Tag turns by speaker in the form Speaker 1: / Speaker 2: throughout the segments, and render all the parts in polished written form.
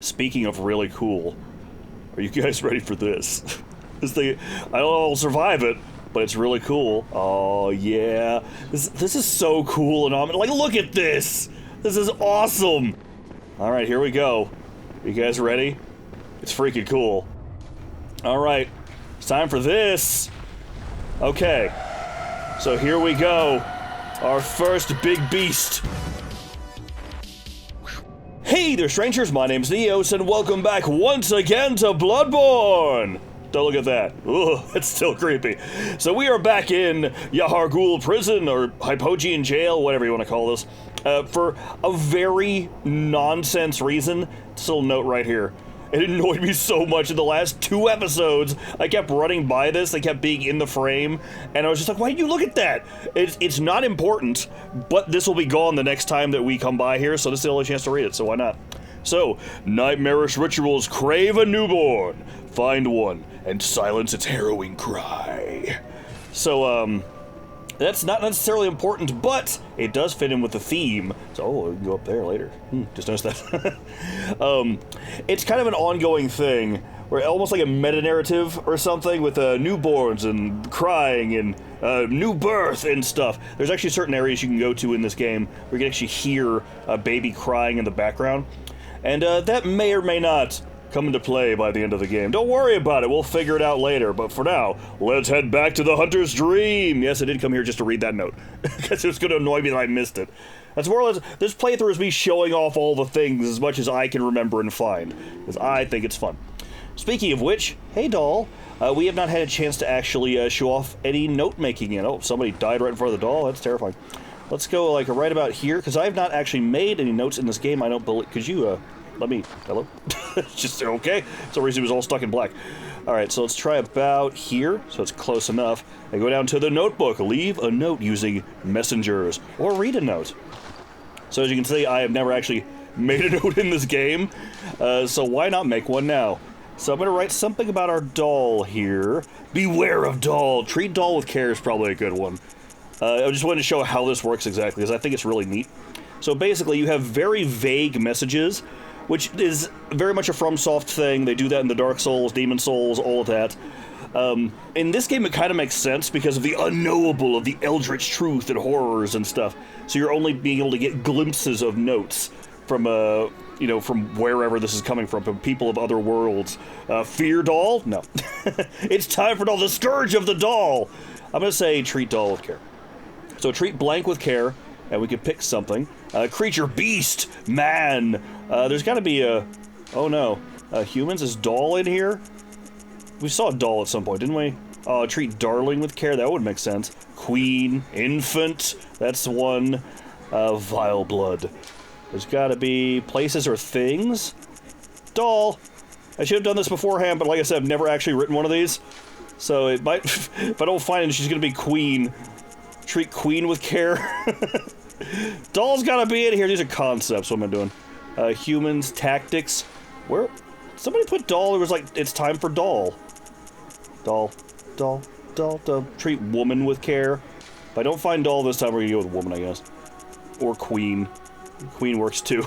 Speaker 1: Speaking of really cool, are you guys ready for this? This thing, I don't know if I'll survive it, but it's really cool. Oh yeah, this is so cool, and I'm like, look at this. This is awesome. All right, here we go. You guys ready? It's freaking cool. All right, it's time for this. Okay, so here we go. Our first big beast. Hey there, strangers, my name's Neos, and welcome back once again to Bloodborne! Don't look at that. Ugh, it's still creepy. So we are back in Yahar'gul prison, or Hypogean jail, whatever you want to call this, for a very nonsense reason. This little note right here. It annoyed me so much in the last 2 episodes. I kept running by this, they kept being in the frame, and I was just like, why did you look at that? It's not important, but this will be gone the next time that we come by here, so this is the only chance to read it, so why not? So, nightmarish rituals crave a newborn. Find one, and silence its harrowing cry. So, that's not necessarily important, but it does fit in with the theme. So, we can go up there later. Just noticed that. It's kind of an ongoing thing, where almost like a meta-narrative or something with newborns and crying and new birth and stuff. There's actually certain areas you can go to in this game where you can actually hear a baby crying in the background. And that may or may not come into play by the end of the game. Don't worry about it, we'll figure it out later, but for now, let's head back to the Hunter's Dream! Yes, I did come here just to read that note, because it was going to annoy me that I missed it. That's more or less, this playthrough is me showing off all the things as much as I can remember and find, because I think it's fun. Speaking of which, hey doll, we have not had a chance to actually show off any note-making yet. Oh, somebody died right in front of the doll, that's terrifying. Let's go, like, right about here, because I have not actually made any notes in this game, I don't believe. Could you, let me, hello? Just, okay. For some reason it was all stuck in black. Alright, so let's try about here, so it's close enough. And go down to the notebook. Leave a note using messengers, or read a note. So as you can see, I have never actually made a note in this game, so why not make one now? So I'm going to write something about our doll here. Beware of doll. Treat doll with care is probably a good one. I just wanted to show how this works exactly, because I think it's really neat. So basically, you have very vague messages, which is very much a FromSoft thing. They do that in the Dark Souls, Demon Souls, all of that. In this game, it kind of makes sense because of the unknowable, of the eldritch truth and horrors and stuff. So you're only being able to get glimpses of notes from, you know, from wherever this is coming from people of other worlds. Fear doll? No. It's time for doll, the scourge of the doll! I'm gonna say treat doll with care. So treat blank with care, and we can pick something. Creature, beast, man. There's gotta be a... Oh no. Humans? Is doll in here? We saw a doll at some point, didn't we? Treat darling with care, that would make sense. Queen, infant, that's one. Vile blood. There's gotta be places or things. Doll. I should have done this beforehand, but like I said, I've never actually written one of these. So it might... if I don't find it, she's gonna be queen. Treat queen with care. Doll's gotta be in here. These are concepts. What am I doing? Humans, tactics. Where? Somebody put doll. It was like, it's time for doll. Doll. Doll. Doll. Doll. Treat woman with care. If I don't find doll this time, we're gonna go with woman, I guess. Or queen. Queen works too.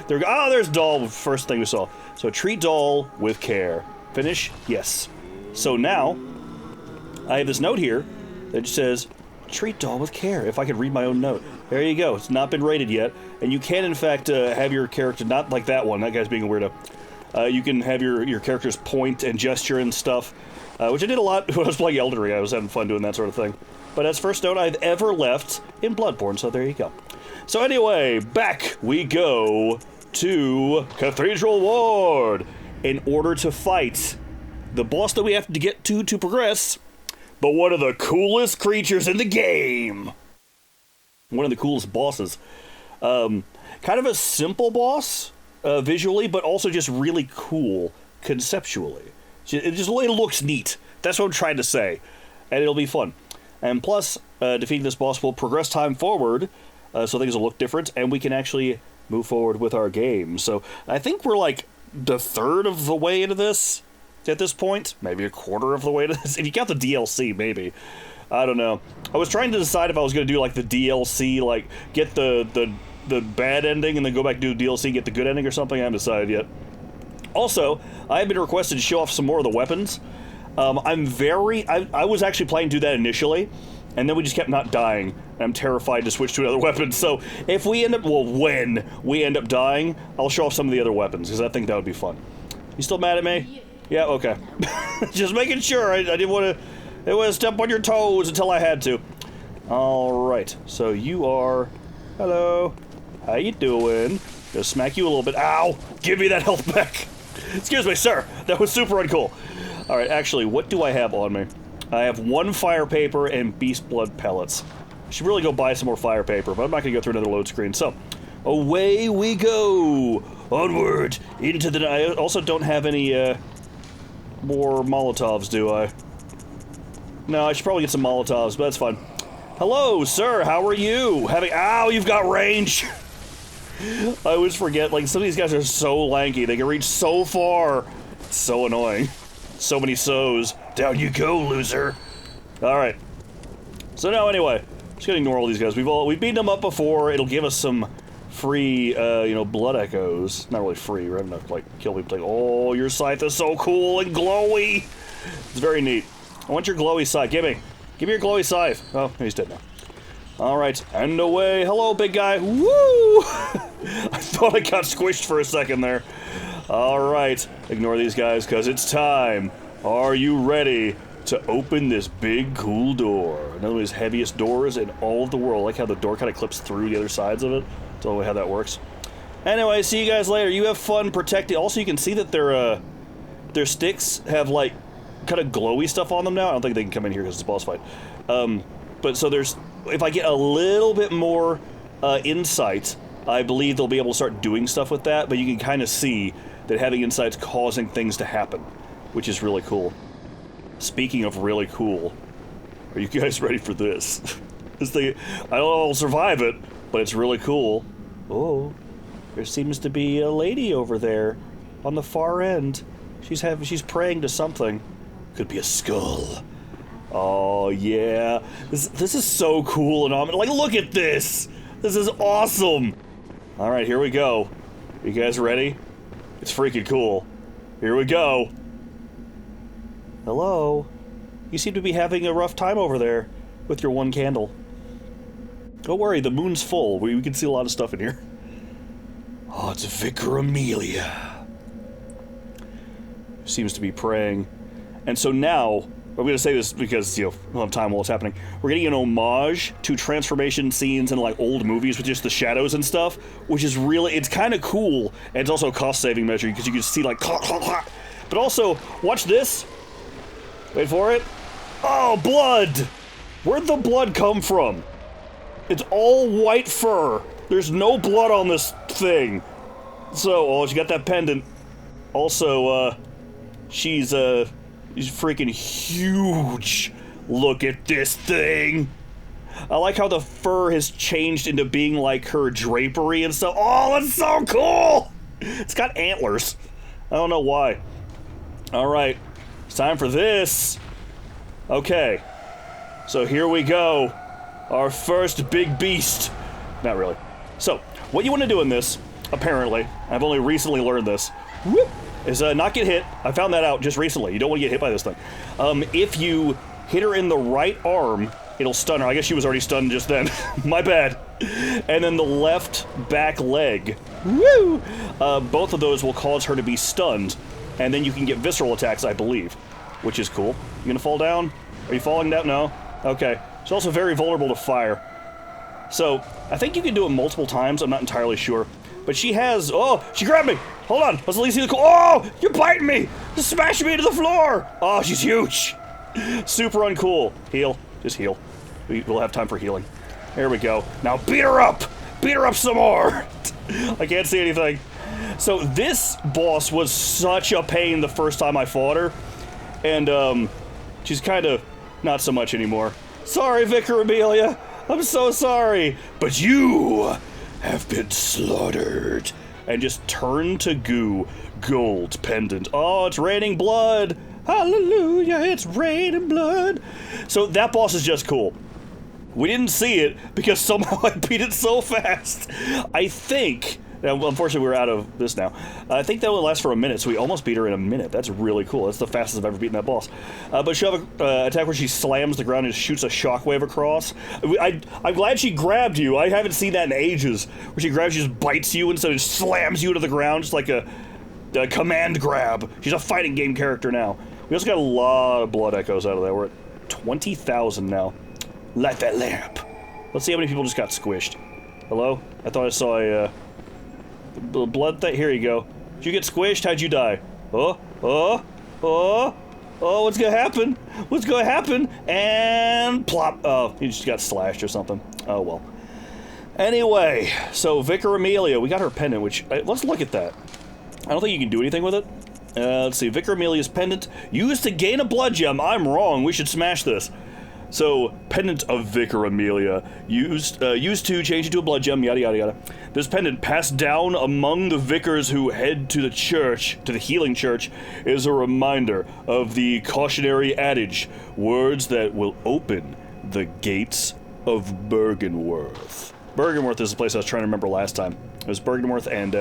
Speaker 1: There's doll. First thing we saw. So treat doll with care. Finish? Yes. So now, I have this note here that just says, treat doll with care. If I could read my own note. There you go. It's not been rated yet. And you can, in fact, have your character, not like that one. That guy's being a weirdo. You can have your characters point and gesture and stuff, which I did a lot when I was playing Elden Ring. I was having fun doing that sort of thing. But that's the first note I've ever left in Bloodborne, so there you go. So anyway, back we go to Cathedral Ward in order to fight the boss that we have to get to progress, but one of the coolest creatures in the game. One of the coolest bosses. Kind of a simple boss, visually, but also just really cool conceptually. It looks neat. That's what I'm trying to say. And it'll be fun. And plus, defeating this boss will progress time forward, so things will look different, and we can actually move forward with our game. So I think we're like the third of the way into this at this point. Maybe a quarter of the way to this. If you count the DLC, maybe. I don't know. I was trying to decide if I was going to do like the DLC, like get the the bad ending and then go back and do DLC, get the good ending or something. I haven't decided yet. Also, I have been requested to show off some more of the weapons. I was actually planning to do that initially, and then we just kept not dying, and I'm terrified to switch to another weapon. So if we end up, well, when we end up dying, I'll show off some of the other weapons, because I think that would be fun. You still mad at me? Yeah, okay. Just making sure. I didn't want to step on your toes until I had to. Alright, so you are... Hello. How you doing? Gonna smack you a little bit. Ow! Give me that health back! Excuse me, sir! That was super uncool. Alright, actually, what do I have on me? I have 1 fire paper and beast blood pellets. I should really go buy some more fire paper, but I'm not gonna go through another load screen. So, away we go! Onward! Into the... I also don't have any, more Molotovs, do I? No, I should probably get some Molotovs, but that's fine. Hello, sir, how are you? Ow, you've got range! I always forget, like, some of these guys are so lanky, they can reach so far. It's so annoying. So many so's. Down you go, loser. Alright. So now, anyway, just gonna ignore all these guys. We've beaten them up before, it'll give us some free, you know, blood echoes. Not really free, right? I'm not, like, kill people, like, oh, your scythe is so cool and glowy! It's very neat. I want your glowy scythe, give me your glowy scythe. Oh, he's dead now. Alright, and away. Hello, big guy. Woo! I thought I got squished for a second there. Alright, ignore these guys, because it's time. Are you ready to open this big, cool door? Another of his heaviest doors in all of the world. I like how the door kind of clips through the other sides of it. That's the only way how that works. Anyway, see you guys later. You have fun protecting. Also, you can see that their sticks have, like, kind of glowy stuff on them now. I don't think they can come in here because it's a boss fight. But so there's... If I get a little bit more insight, I believe they'll be able to start doing stuff with that, but you can kind of see that having insight's causing things to happen, which is really cool. Speaking of really cool, are you guys ready for this? This thing, I don't know if I'll survive it, but it's really cool. Oh, there seems to be a lady over there on the far end. She's praying to something. Could be a skull. Oh, yeah. This is so cool and like, look at this! This is awesome! Alright, here we go. You guys ready? It's freaking cool. Here we go. Hello? You seem to be having a rough time over there with your 1 candle. Don't worry, the moon's full. We can see a lot of stuff in here. Oh, it's Vicar Amelia. Seems to be praying. And so now... I'm going to say this because, you know, we'll have time while it's happening. We're getting an homage to transformation scenes in, like, old movies with just the shadows and stuff, which is really, it's kind of cool, and it's also a cost-saving measure because you can see, like, but also, watch this. Wait for it. Oh, blood! Where'd the blood come from? It's all white fur. There's no blood on this thing. So, oh, she got that pendant. Also, she's freaking huge. Look at this thing. I like how the fur has changed into being like her drapery and stuff. Oh, that's so cool! It's got antlers. I don't know why. Alright, it's time for this. Okay, so here we go. Our first big beast. Not really. So, what you want to do in this, apparently, I've only recently learned this, whoop, is not get hit. I found that out just recently. You don't want to get hit by this thing. If you hit her in the right arm, it'll stun her. I guess she was already stunned just then. My bad. And then the left back leg. Woo! Both of those will cause her to be stunned. And then you can get visceral attacks, I believe. Which is cool. You gonna fall down? Are you falling down? No? Okay. She's also very vulnerable to fire. So, I think you can do it multiple times. I'm not entirely sure. But she has... Oh! She grabbed me! Hold on! Let's at least see the... Oh! You're biting me! Just smashing me to the floor! Oh, she's huge! Super uncool. Heal. Just heal. We'll have time for healing. There we go. Now beat her up! Beat her up some more! I can't see anything. So this boss was such a pain the first time I fought her. And, she's kind of not so much anymore. Sorry, Vicar Amelia. I'm so sorry. But you have been slaughtered. And just turn to goo. Gold pendant. Oh, it's raining blood. Hallelujah, it's raining blood. So that boss is just cool. We didn't see it because somehow I beat it so fast. I think... Well, unfortunately, we're out of this now. I think that will last for a minute, so we almost beat her in a minute. That's really cool. That's the fastest I've ever beaten that boss. But she'll have an attack where she slams the ground and shoots a shockwave across. I'm glad she grabbed you. I haven't seen that in ages. Where she grabs you, just bites you, and so just slams you to the ground, just like a command grab. She's a fighting game character now. We also got a lot of blood echoes out of that. We're at 20,000 now. Light that lamp. Let's see how many people just got squished. Hello? I thought I saw a... blood thing. Here you go. Did you get squished? How'd you die? Oh, what's gonna happen? What's gonna happen? And plop. Oh, you just got slashed or something. Oh, well. Anyway, so Vicar Amelia, we got her pendant, which, let's look at that. I don't think you can do anything with it. Let's see, Vicar Amelia's pendant, used to gain a blood gem. I'm wrong, we should smash this. So, pendant of Vicar Amelia, used to change into a blood gem, yada yada yada. This pendant, passed down among the vicars who head to the church, to the healing church, is a reminder of the cautionary adage, words that will open the gates of Bergenworth. Bergenworth is the place I was trying to remember last time. It was Bergenworth and,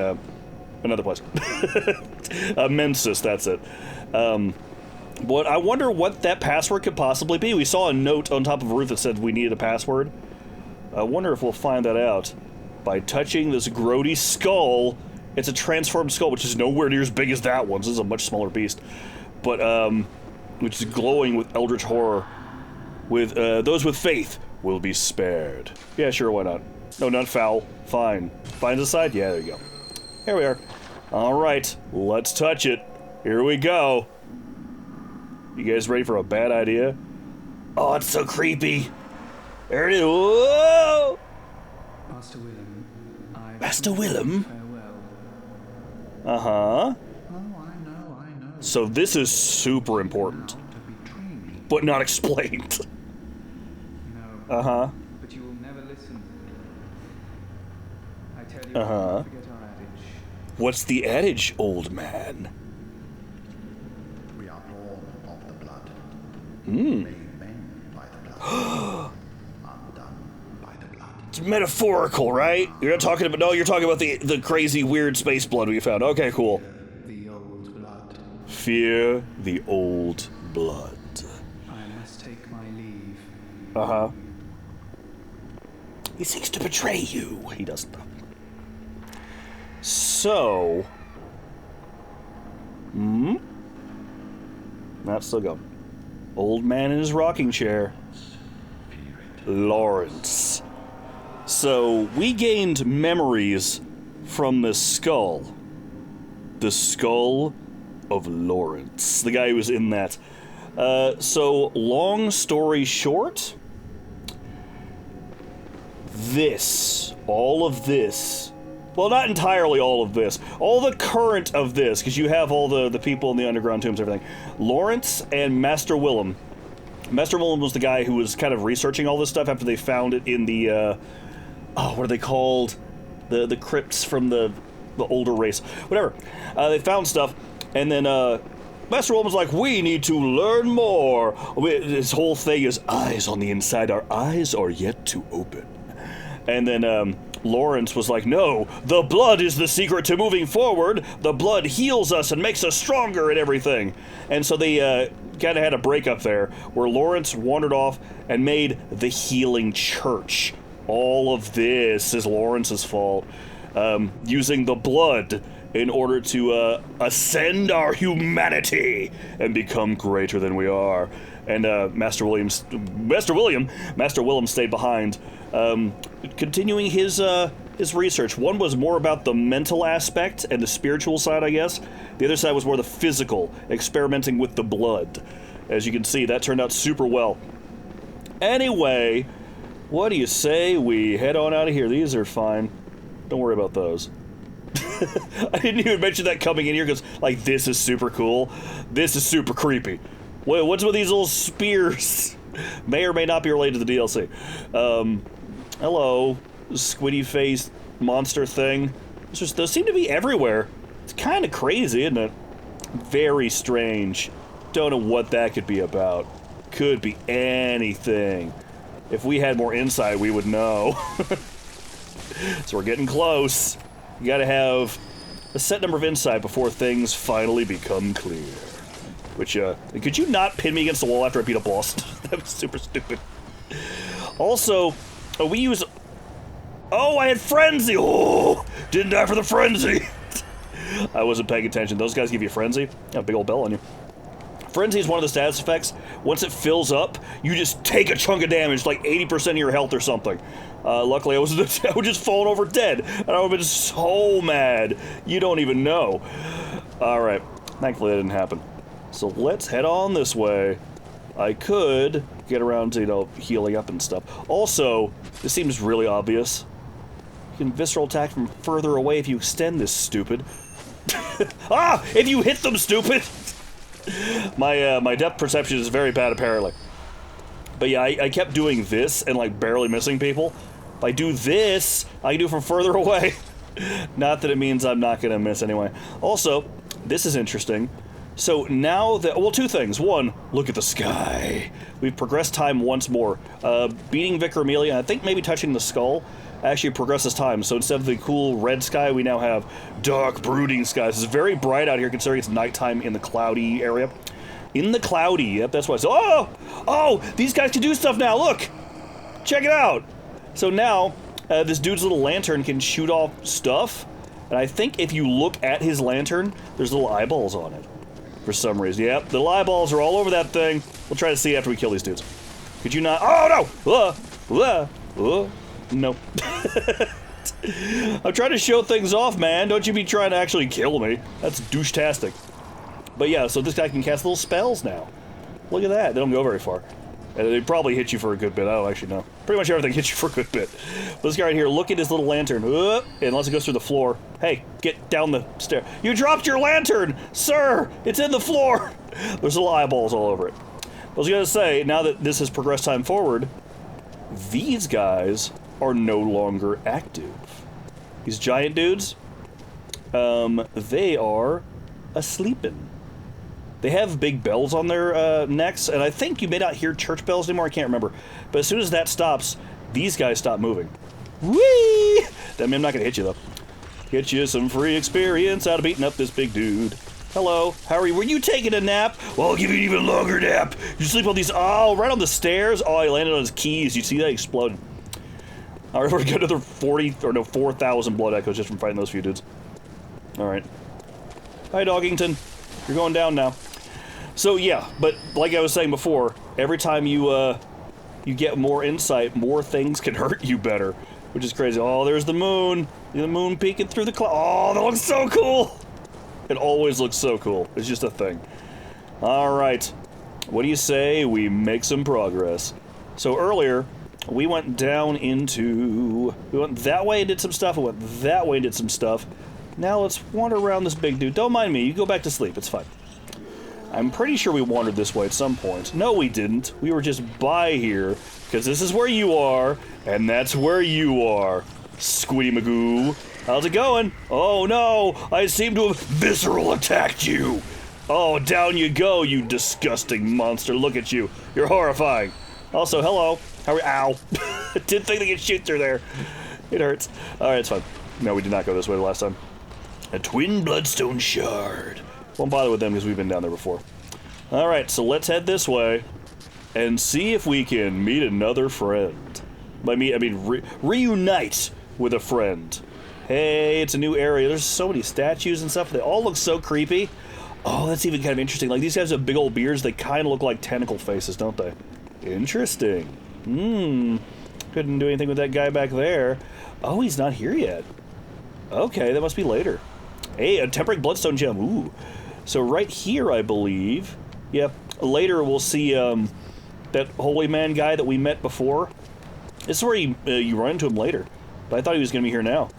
Speaker 1: another place. Mensis, that's it. But I wonder what that password could possibly be. We saw a note on top of a roof that said we needed a password. I wonder if we'll find that out by touching this grody skull. It's a transformed skull, which is nowhere near as big as that one. This is a much smaller beast. But, which is glowing with eldritch horror. With, those with faith will be spared. Yeah, sure, why not? No, not foul. Fine. Finds a side? Yeah, there you go. Here we are. Alright, let's touch it. Here we go. You guys ready for a bad idea? Oh, it's so creepy. There it is. Whoa!
Speaker 2: Master Willem.
Speaker 1: Master Willem?
Speaker 2: Farewell.
Speaker 1: Uh-huh.
Speaker 2: Oh, I know.
Speaker 1: So this is super important. But not explained.
Speaker 2: No.
Speaker 1: Uh-huh.
Speaker 2: But you will never listen. I tell you,
Speaker 1: Uh-huh.
Speaker 2: forget our adage.
Speaker 1: What's the adage, old man?
Speaker 3: We are born of the blood.
Speaker 1: Hmm.
Speaker 3: Made men by the blood. Undone by the blood.
Speaker 1: It's metaphorical, right? You're not talking about... No, you're talking about the crazy, weird space blood we found. Okay, cool.
Speaker 3: The old blood.
Speaker 1: Fear the old blood.
Speaker 2: I must take my leave.
Speaker 1: Uh-huh. He seeks to betray you. He doesn't. So... Not still going. Old man in his rocking chair. Lawrence. So, we gained memories from the skull. The skull of Lawrence. The guy who was in that. So, long story short... all of this... Well, not entirely all of this. All the current of this, because you have all the people in the underground tombs and everything. Lawrence and Master Willem. Master Willem was the guy who was kind of researching all this stuff after they found it in the, what are they called? The crypts from the older race. Whatever. They found stuff, and then, Master Willem was like, we need to learn more. This whole thing is eyes on the inside. Our eyes are yet to open. And then, Lawrence was like, no, the blood is the secret to moving forward. The blood heals us and makes us stronger and everything. And so they kind of had a breakup there, where Lawrence wandered off and made the Healing Church. All of this is Lawrence's fault. Using the blood in order to ascend our humanity and become greater than we are. And Master Willem stayed behind, continuing his research. One was more about the mental aspect and the spiritual side, I guess. The other side was more the physical, experimenting with the blood. As you can see, that turned out super well. Anyway, what do you say we head on out of here? These are fine. Don't worry about those. I didn't even mention that coming in here because, like, this is super cool. This is super creepy. Wait, what's with these little spears? May or may not be related to the DLC. Hello, squiddy-faced monster thing. Those seem to be everywhere. It's kind of crazy, isn't it? Very strange. Don't know what that could be about. Could be anything. If we had more insight, we would know. So we're getting close. You gotta have a set number of insight before things finally become clear. Which, could you not pin me against the wall after I beat a boss? That was super stupid. Also, we use... Oh, I had Frenzy! Oh! Didn't die for the Frenzy! I wasn't paying attention. Those guys give you Frenzy. Yeah, a big old bell on you. Frenzy is one of the status effects. Once it fills up, you just take a chunk of damage, like 80% of your health or something. Luckily, I was just falling over dead, and I would have been so mad. You don't even know. Alright, thankfully that didn't happen. So let's head on this way. I could get around to, you know, healing up and stuff. Also, this seems really obvious. You can visceral attack from further away if you extend this, stupid. Ah! If you hit them, stupid! My depth perception is very bad, apparently. But yeah, I kept doing this and, like, barely missing people. If I do this, I can do it from further away. Not that it means I'm not gonna miss anyway. Also, this is interesting. So now that, well, two things. One, look at the sky. We've progressed time once more. Beating Vicar Amelia, and I think maybe touching the skull, actually progresses time. So instead of the cool red sky, we now have dark, brooding skies. It's very bright out here considering it's nighttime in the cloudy area. In the cloudy, yep, that's why it's... Oh! Oh! These guys can do stuff now, look! Check it out! So now, this dude's little lantern can shoot off stuff, and I think if you look at his lantern, there's little eyeballs on it. For some reason. Yep, the little eyeballs are all over that thing. We'll try to see after we kill these dudes. Could you not... Oh, no! No. I'm trying to show things off, man. Don't you be trying to actually kill me. That's douche-tastic. But yeah, so this guy can cast little spells now. Look at that. They don't go very far. And they probably hit you for a good bit. I don't actually know. Pretty much everything hits you for a good bit. But this guy right here, look at his little lantern. And unless it goes through the floor. Hey, get down the stair. You dropped your lantern! Sir! It's in the floor! There's little eyeballs all over it. I was gonna say, now that this has progressed time forward, these guys are no longer active. These giant dudes, they are asleepin'. They have big bells on their necks, and I think you may not hear church bells anymore, I can't remember. But as soon as that stops, these guys stop moving. Whee! That means I'm not gonna hit you, though. Get you some free experience out of beating up this big dude. Hello, how are you? Were you taking a nap? Well, I'll give you an even longer nap. You sleep on these, oh, right on the stairs? Oh, he landed on his keys. You see that explode? Alright, we're gonna get another 4,000 blood echoes just from fighting those few dudes. Alright. Hi, Doggington. You're going down now. So, yeah, but like I was saying before, every time you get more insight, more things can hurt you better. Which is crazy. Oh, there's the moon. The moon peeking through the cloud. Oh, that looks so cool! It always looks so cool. It's just a thing. Alright. What do you say we make some progress? So earlier, we went down into... We went that way and did some stuff. We went that way and did some stuff. Now let's wander around this big dude. Don't mind me. You go back to sleep. It's fine. I'm pretty sure we wandered this way at some point. No, we didn't. We were just by here, because this is where you are, and that's where you are. Squiddy Magoo. How's it going? Oh no! I seem to have visceral attacked you! Oh, down you go, you disgusting monster. Look at you. You're horrifying. Also, hello. How are we? Ow. Didn't think they could shoot through there. It hurts. Alright, it's fine. No, we did not go this way the last time. A twin bloodstone shard. Won't bother with them because we've been down there before. Alright, so let's head this way and see if we can meet another friend. By meet, I mean reunite with a friend. Hey, it's a new area. There's so many statues and stuff. They all look so creepy. Oh, that's even kind of interesting. Like, these guys have big old beards. They kind of look like tentacle faces, don't they? Interesting. Couldn't do anything with that guy back there. Oh, he's not here yet. Okay, that must be later. Hey, a temporary bloodstone gem. Ooh. So right here, I believe. Yep. Later, we'll see that holy man guy that we met before. This is where you run into him later. But I thought he was going to be here now.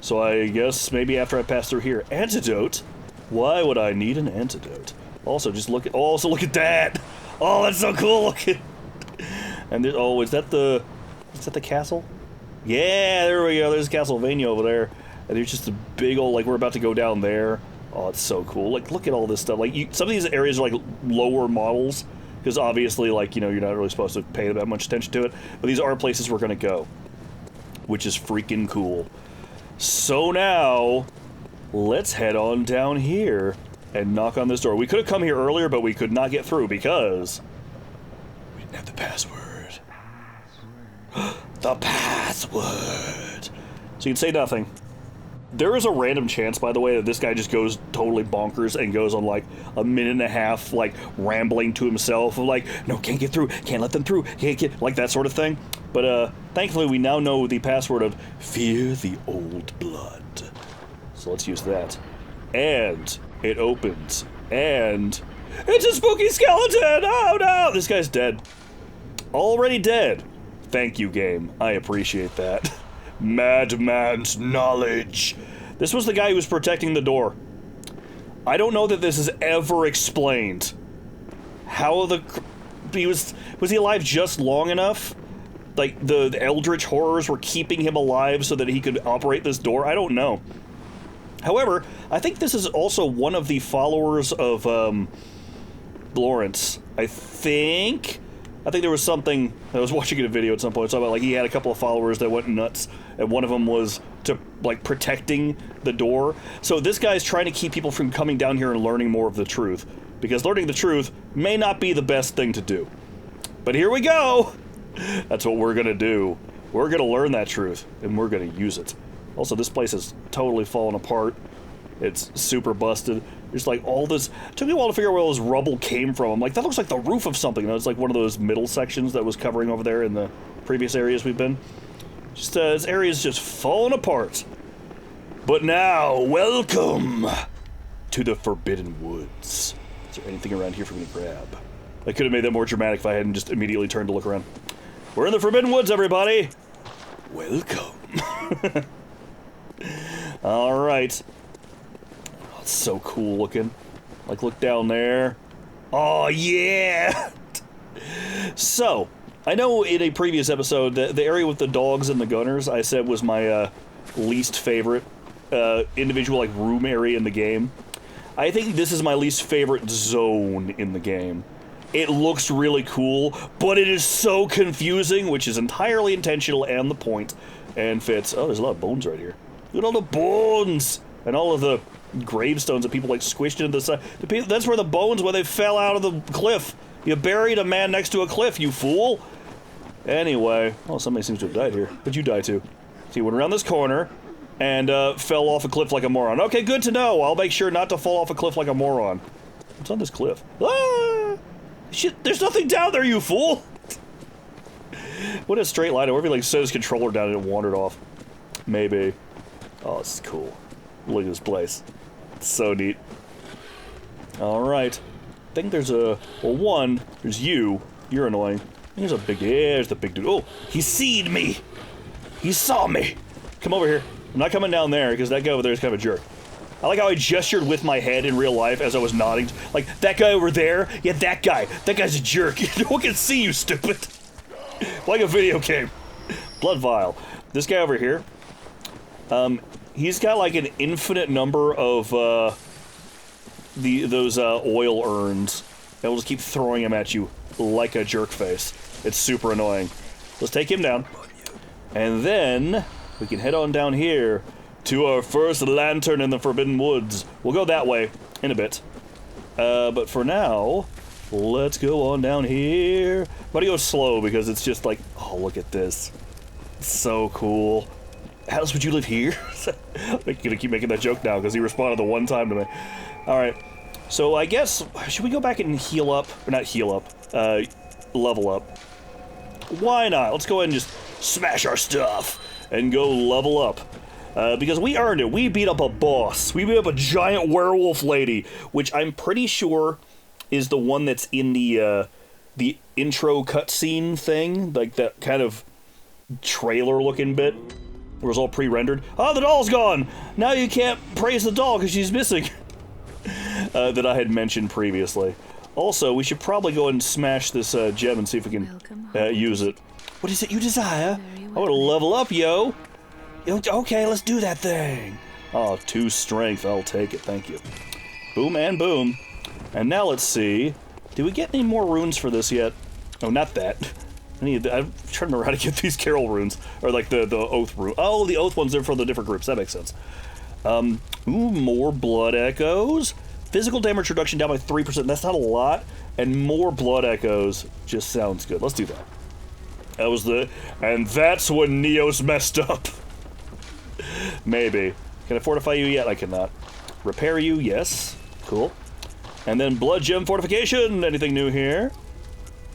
Speaker 1: So I guess maybe after I pass through here. Antidote? Why would I need an antidote? Also, just look at... Oh, also look at that! Oh, that's so cool looking! And there's... Oh, is that the castle? Yeah, there we go. There's Castlevania over there. And there's just a big old... Like, we're about to go down there. Oh, it's so cool. Like, look at all this stuff. Like, some of these areas are, like, lower models. because obviously, like, you know, you're not really supposed to pay that much attention to it, but these are places we're gonna go, which is freaking cool. So now, let's head on down here and knock on this door. We could have come here earlier, but we could not get through because we didn't have the password. The password! So you can say nothing. There is a random chance, by the way, that this guy just goes totally bonkers and goes on, like, a minute and a half, like, rambling to himself of, like, no, can't get through, can't let them through, can't get, like, that sort of thing. But, thankfully, we now know the password of Fear the Old Blood. So let's use that. And it opens. And it's a spooky skeleton! Oh, no! This guy's dead. Already dead. Thank you, game. I appreciate that. Madman's knowledge. This was the guy who was protecting the door. I don't know that this is ever explained. How he was he alive just long enough? Like, the eldritch horrors were keeping him alive so that he could operate this door? I don't know. However, I think this is also one of the followers of, Lawrence. I think there was something, I was watching a video at some point, talking about, like, he had a couple of followers that went nuts, and one of them was to, like, protecting the door. So this guy's trying to keep people from coming down here and learning more of the truth, because learning the truth may not be the best thing to do. But here we go! That's what we're gonna do. We're gonna learn that truth, and we're gonna use it. Also, this place is totally falling apart. It's super busted. There's, like, all this... It took me a while to figure out where all this rubble came from. I'm like, that looks like the roof of something. It's like one of those middle sections that was covering over there in the previous areas we've been. Just, this area's just falling apart. But now, welcome to the Forbidden Woods. Is there anything around here for me to grab? I could have made that more dramatic if I hadn't just immediately turned to look around. We're in the Forbidden Woods, everybody! Welcome. Alright. Oh, it's so cool looking. Like, look down there. Oh, yeah! So, I know in a previous episode, the area with the dogs and the gunners, I said was my least favorite individual, like, room area in the game. I think this is my least favorite zone in the game. It looks really cool, but it is so confusing, which is entirely intentional and the point, and fits. Oh, there's a lot of bones right here. Look at all the bones! And all of the gravestones that people, like, squished into the side. That's where the bones, where they fell out of the cliff. You buried a man next to a cliff, you fool! Anyway, oh, somebody seems to have died here. But you die too. So you went around this corner, and fell off a cliff like a moron. Okay, good to know. I'll make sure not to fall off a cliff like a moron. What's on this cliff? Ah! Shit, there's nothing down there, you fool! What a straight line. I wonder if he, like, set his controller down and it wandered off. Maybe. Oh, this is cool. Look at this place. It's so neat. Alright. I think there's a... Well, one, there's you. You're annoying. There's a big... Yeah, there's the big dude. Oh, he seed me! He saw me! Come over here. I'm not coming down there, because that guy over there is kind of a jerk. I like how I gestured with my head in real life as I was nodding. Like, that guy over there? Yeah, that guy. That guy's a jerk. No one can see you, stupid. Like a video game. Blood vial. This guy over here, he's got like an infinite number of, those oil urns. And we'll just keep throwing him at you like a jerk face. It's super annoying. Let's take him down. And then we can head on down here to our first lantern in the Forbidden Woods. We'll go that way in a bit. But for now, let's go on down here. I'm gonna go slow because it's just like, oh, look at this. It's so cool. How else would you live here? I'm gonna keep making that joke now because he responded the one time to me. Alright, so I guess, should we go back and heal up? Or not heal up, level up. Why not? Let's go ahead and just smash our stuff and go level up. Because we earned it. We beat up a boss. We beat up a giant werewolf lady, which I'm pretty sure is the one that's in the intro cutscene thing, like that kind of trailer-looking bit, where it's all pre-rendered. Oh, the doll's gone! Now you can't praise the doll because she's missing. That I had mentioned previously. Also, we should probably go and smash this gem and see if we can use it. What is it you desire? I want to level up, yo! Okay, let's do that thing. Oh, 2 strength. I'll take it. Thank you. Boom and boom. And now let's see Did we get any more runes for this yet? Oh, not that. I'm trying to remember how to get these Carol runes. Or like the Oath rune. Oh, the Oath ones are for the different groups. That makes sense. Ooh, more blood echoes. Physical damage reduction down by 3%. That's not a lot. And more blood echoes just sounds good. Let's do that. That was and that's when Neos messed up. Maybe. Can I fortify you yet? I cannot. Repair you? Yes. Cool. And then blood gem fortification. Anything new here?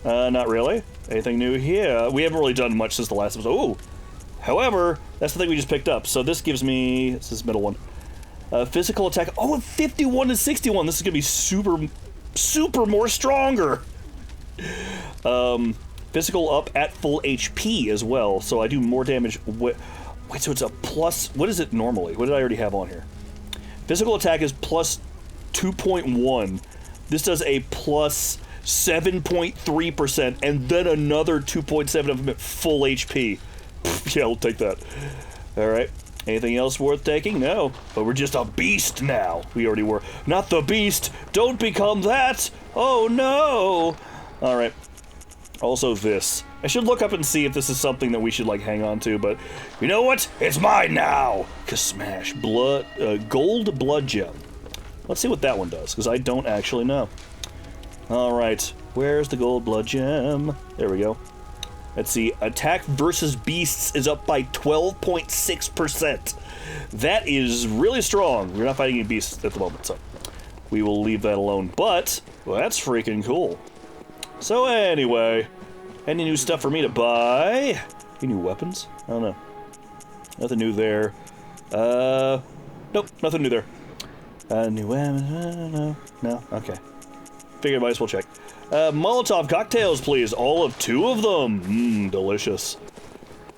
Speaker 1: Not really. Anything new here? We haven't really done much since the last episode. Ooh. However, that's the thing we just picked up. So this gives me, this is middle one. Physical attack. Oh, 51 to 61. This is gonna be super more stronger. Physical up at full HP as well. So I do more damage. Wait, so it's a plus. What is it normally? What did I already have on here? Physical attack is plus 2.1. This does a plus 7.3%, and then another 2.7 of them at full HP. Yeah, I'll take that. Alright. Anything else worth taking? No. But we're just a beast now. We already were. Not the beast! Don't become that! Oh no! Alright. Also this. I should look up and see if this is something that we should, like, hang on to, but you know what? It's mine now! Smash. Gold blood gem. Let's see what that one does, because I don't actually know. Alright. Where's the gold blood gem? There we go. Let's see. Attack versus beasts is up by 12.6%. That is really strong. We're not fighting any beasts at the moment, so we will leave that alone. But, well, that's freaking cool. So anyway, any new stuff for me to buy? Any new weapons? I don't know. Nothing new there. Nope, nothing new there. New weapons? No? Okay. Figured I might as well check. Molotov cocktails, please. All of 2 of them. Mmm, delicious.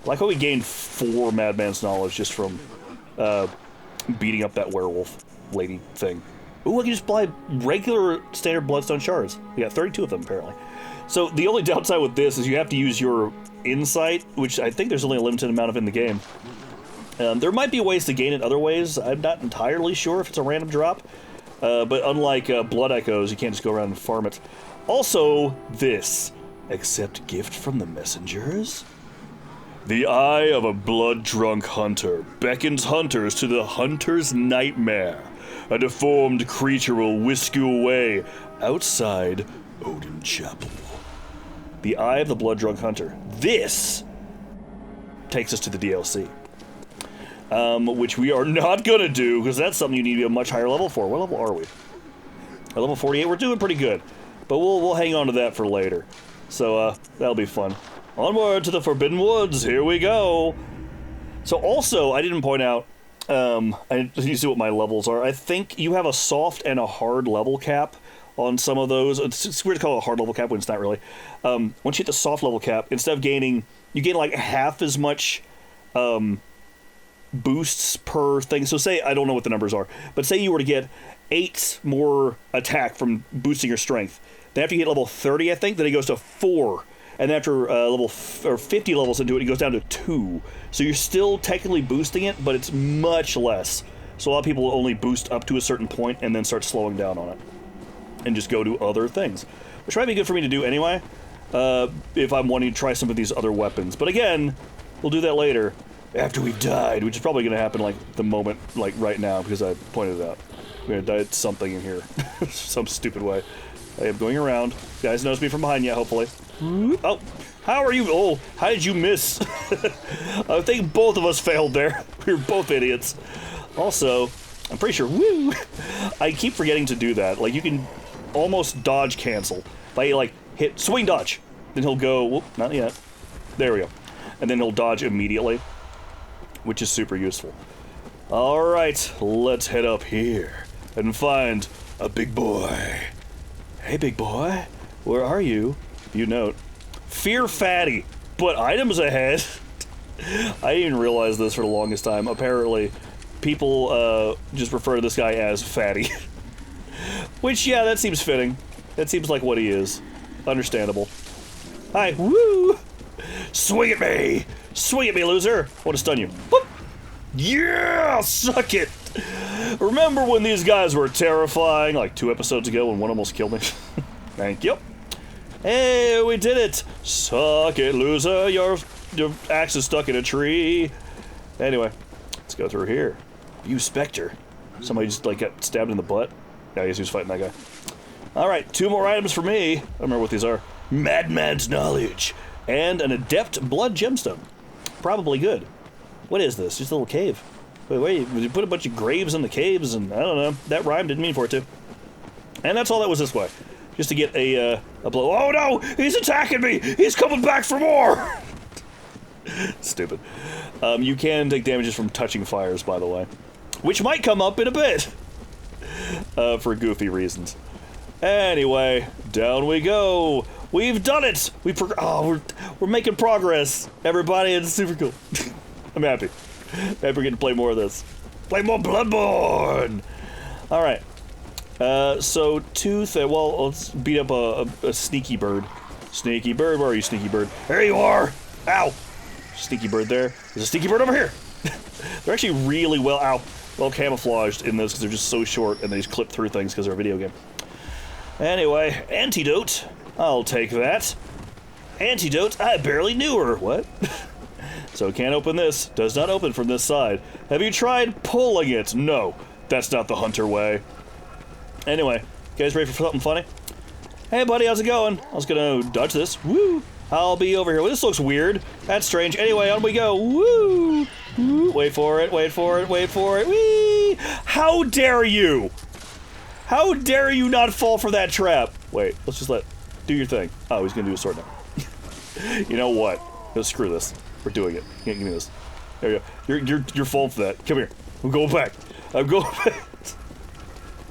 Speaker 1: Like how we gained 4 Madman's knowledge just from beating up that werewolf lady thing. Ooh, I can just buy regular standard bloodstone shards. We got 32 of them, apparently. So the only downside with this is you have to use your insight, which I think there's only a limited amount of in the game. There might be ways to gain it other ways. I'm not entirely sure if it's a random drop. But unlike blood echoes, you can't just go around and farm it. Also, this. Accept gift from the messengers? The eye of a blood-drunk hunter beckons hunters to the hunter's nightmare. A deformed creature will whisk you away outside Odin Chapel. The eye of the blood-drunk hunter. This takes us to the DLC. Which we are not gonna do, because that's something you need to be a much higher level for. What level are we? At level 48, we're doing pretty good. But we'll hang on to that for later. So, that'll be fun. Onward to the Forbidden Woods, here we go! So also, I didn't point out, I need to see what my levels are. I think you have a soft and a hard level cap on some of those. It's weird to call it a hard level cap when it's not really. Once you hit the soft level cap, instead of gaining, you gain like half as much, boosts per thing. So say, I don't know what the numbers are, but say you were to get 8 more attack from boosting your strength. Then after you hit level 30, I think, then it goes to 4. And after level 50 levels into it, it goes down to 2. So you're still technically boosting it, but it's much less. So a lot of people will only boost up to a certain point and then start slowing down on it. And just go to other things. Which might be good for me to do anyway, if I'm wanting to try some of these other weapons. But again, we'll do that later. After we've died, which is probably going to happen, like, the moment, like, right now, because I pointed it out. We're going to die at something in here. Some stupid way. I am going around. You guys notice me from behind yet, hopefully. Oh, how are you? Oh, how did you miss? I think both of us failed there. We were both idiots. Also, I'm pretty sure, woo! I keep forgetting to do that. Like, you can almost dodge cancel. By, like, hit swing dodge. Then he'll go, whoop, not yet. There we go. And then he'll dodge immediately, which is super useful. Alright, let's head up here and find a big boy. Hey, big boy, where are you? You note. Fear Fatty, but items ahead. I didn't even realize this for the longest time. Apparently, people just refer to this guy as Fatty. Which, yeah, that seems fitting. That seems like what he is. Understandable. Hi, woo! Swing at me! Swing at me, loser! I want to stun you. Boop. Yeah! Suck it! Remember when these guys were terrifying, like 2 episodes ago when one almost killed me? Thank you. Hey, we did it! Suck it, loser. Your axe is stuck in a tree. Anyway, let's go through here. You Spectre. Somebody just like got stabbed in the butt. Yeah, I guess he was fighting that guy. Alright, 2 more items for me. I don't remember what these are. Madman's Knowledge. And an Adept Blood Gemstone. Probably good. What is this? Just a little cave. Wait, you put a bunch of graves in the caves and I don't know. That rhyme didn't mean for it to. And that's all that was this way. Just to get a blow. Oh no! He's attacking me! He's coming back for more! Stupid. You can take damages from touching fires, by the way. Which might come up in a bit. For goofy reasons. Anyway, down we go. We've done it! We're making progress, everybody. It's super cool. I'm happy. Happy we're getting to play more of this. Play more Bloodborne! Alright. So, Tooth, well, let's beat up a sneaky bird. Sneaky bird, where are you, sneaky bird? There you are! Ow! Sneaky bird there. There's a sneaky bird over here! They're actually really well camouflaged in this because they're just so short and they just clip through things because they're a video game. Anyway, antidote. I'll take that. Antidote? I barely knew her. What? So can't open this. Does not open from this side. Have you tried pulling it? No. That's not the hunter way. Anyway, you guys ready for something funny? Hey buddy, how's it going? I was gonna dodge this. Woo! I'll be over here. Well, this looks weird. That's strange. Anyway, on we go. Woo! Woo! Wait for it, wait for it, wait for it. Whee! How dare you? How dare you not fall for that trap? Wait, let's just do your thing. Oh, he's gonna do a sword now. You know what? No, screw this. We're doing it. Give me this. There you go. You're falling for that. Come here. I'm going back. I'm going back.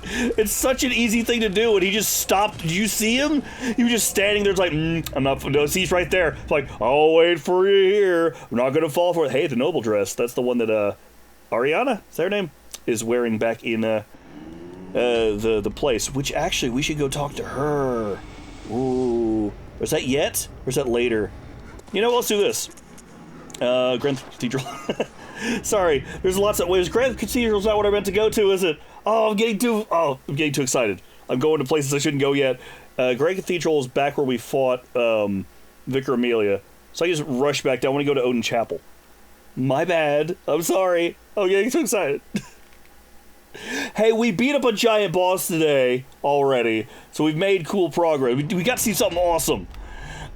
Speaker 1: It's such an easy thing to do, and he just stopped. Did you see him? He was just standing there, like, I'm not. No, he's right there. It's like, I'll wait for you here. I'm not gonna fall for it. Hey, the noble dress. That's the one that Ariana, is that her name? Is wearing back in the place. Which actually, we should go talk to her. Ooh, is that yet, or is that later? You know, let's do this. Grand Cathedral. Sorry, there's lots of ways. Grand Cathedral's not what I meant to go to, is it? Oh, I'm getting too excited. I'm going to places I shouldn't go yet. Grand Cathedral is back where we fought Vicar Amelia. So I just rushed back down. I want to go to Odin Chapel. My bad. I'm sorry. I'm getting too excited. Hey, we beat up a giant boss today already, so we've made cool progress. We got to see something awesome.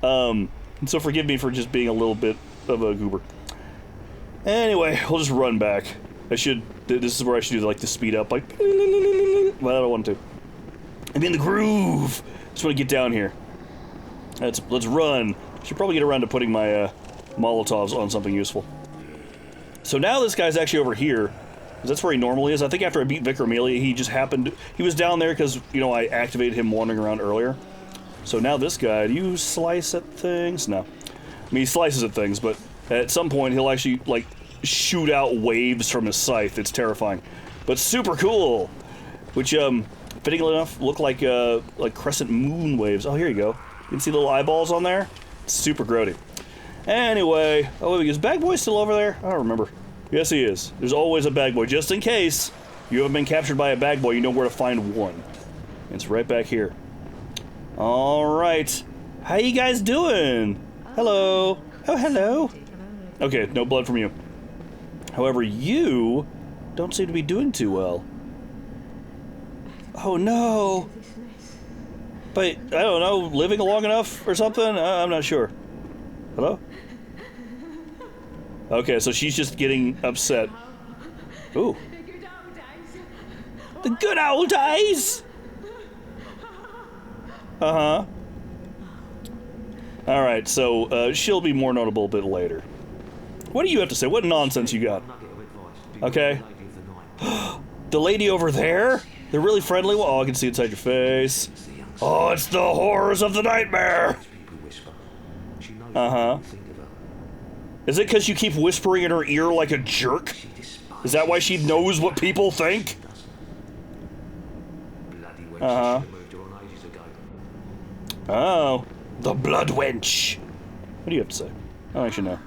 Speaker 1: So forgive me for just being a little bit of a goober. Anyway, we'll just run back. This is where I should do like the speed up, like, well, I don't want to. I'm in the groove. Just want to get down here. Let's run. Should probably get around to putting my Molotovs on something useful. So now this guy's actually over here. That's where he normally is. I think after I beat Vicar Amelia, he was down there because, you know, I activated him wandering around earlier. So now this guy, do you slice at things? No. I mean, he slices at things, but at some point he'll actually, like, shoot out waves from his scythe. It's terrifying. But super cool! Which, fittingly enough, look like crescent moon waves. Oh, here you go. You can see little eyeballs on there? It's super grody. Anyway, is Bag Boy still over there? I don't remember. Yes, he is. There's always a bag boy. Just in case you haven't been captured by a bag boy, you know where to find one. It's right back here. Alright. How you guys doing? Hello. Oh, hello. Okay, no blood from you. However, you don't seem to be doing too well. Oh, no. But, I don't know, living long enough or something? I'm not sure. Hello? Okay, so she's just getting upset. Ooh. The good old days! Uh-huh. Alright, so, she'll be more notable a bit later. What do you have to say? What nonsense you got? Okay. The lady over there? They're really friendly? Oh, I can see inside your face. Oh, it's the horrors of the nightmare! Uh-huh. Is it because you keep whispering in her ear like a jerk? Is that why she knows what people think? Uh-huh. Oh. The blood wench. What do you have to say? I don't actually know.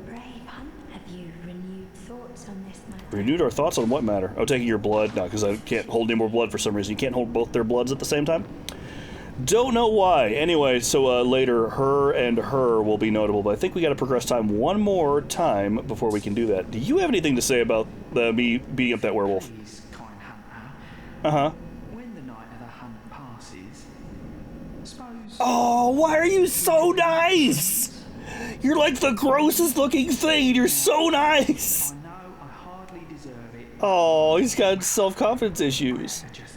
Speaker 4: Brave Hunt, have you renewed thoughts on this matter?
Speaker 1: Renewed our thoughts on what matter? Oh, taking your blood? No, because I can't hold any more blood for some reason. You can't hold both their bloods at the same time? Don't know why. Anyway, so later, her and her will be notable, but I think we got to progress time one more time before we can do that. Do you have anything to say about me beating up that werewolf?
Speaker 2: Please, kind hunter.
Speaker 1: Uh-huh.
Speaker 2: When the night of the hunt passes, suppose.
Speaker 1: Oh, why are you so nice? You're like the grossest looking thing, and you're so nice.
Speaker 2: I know I hardly deserve it.
Speaker 1: Oh, he's got self-confidence issues.
Speaker 2: Just,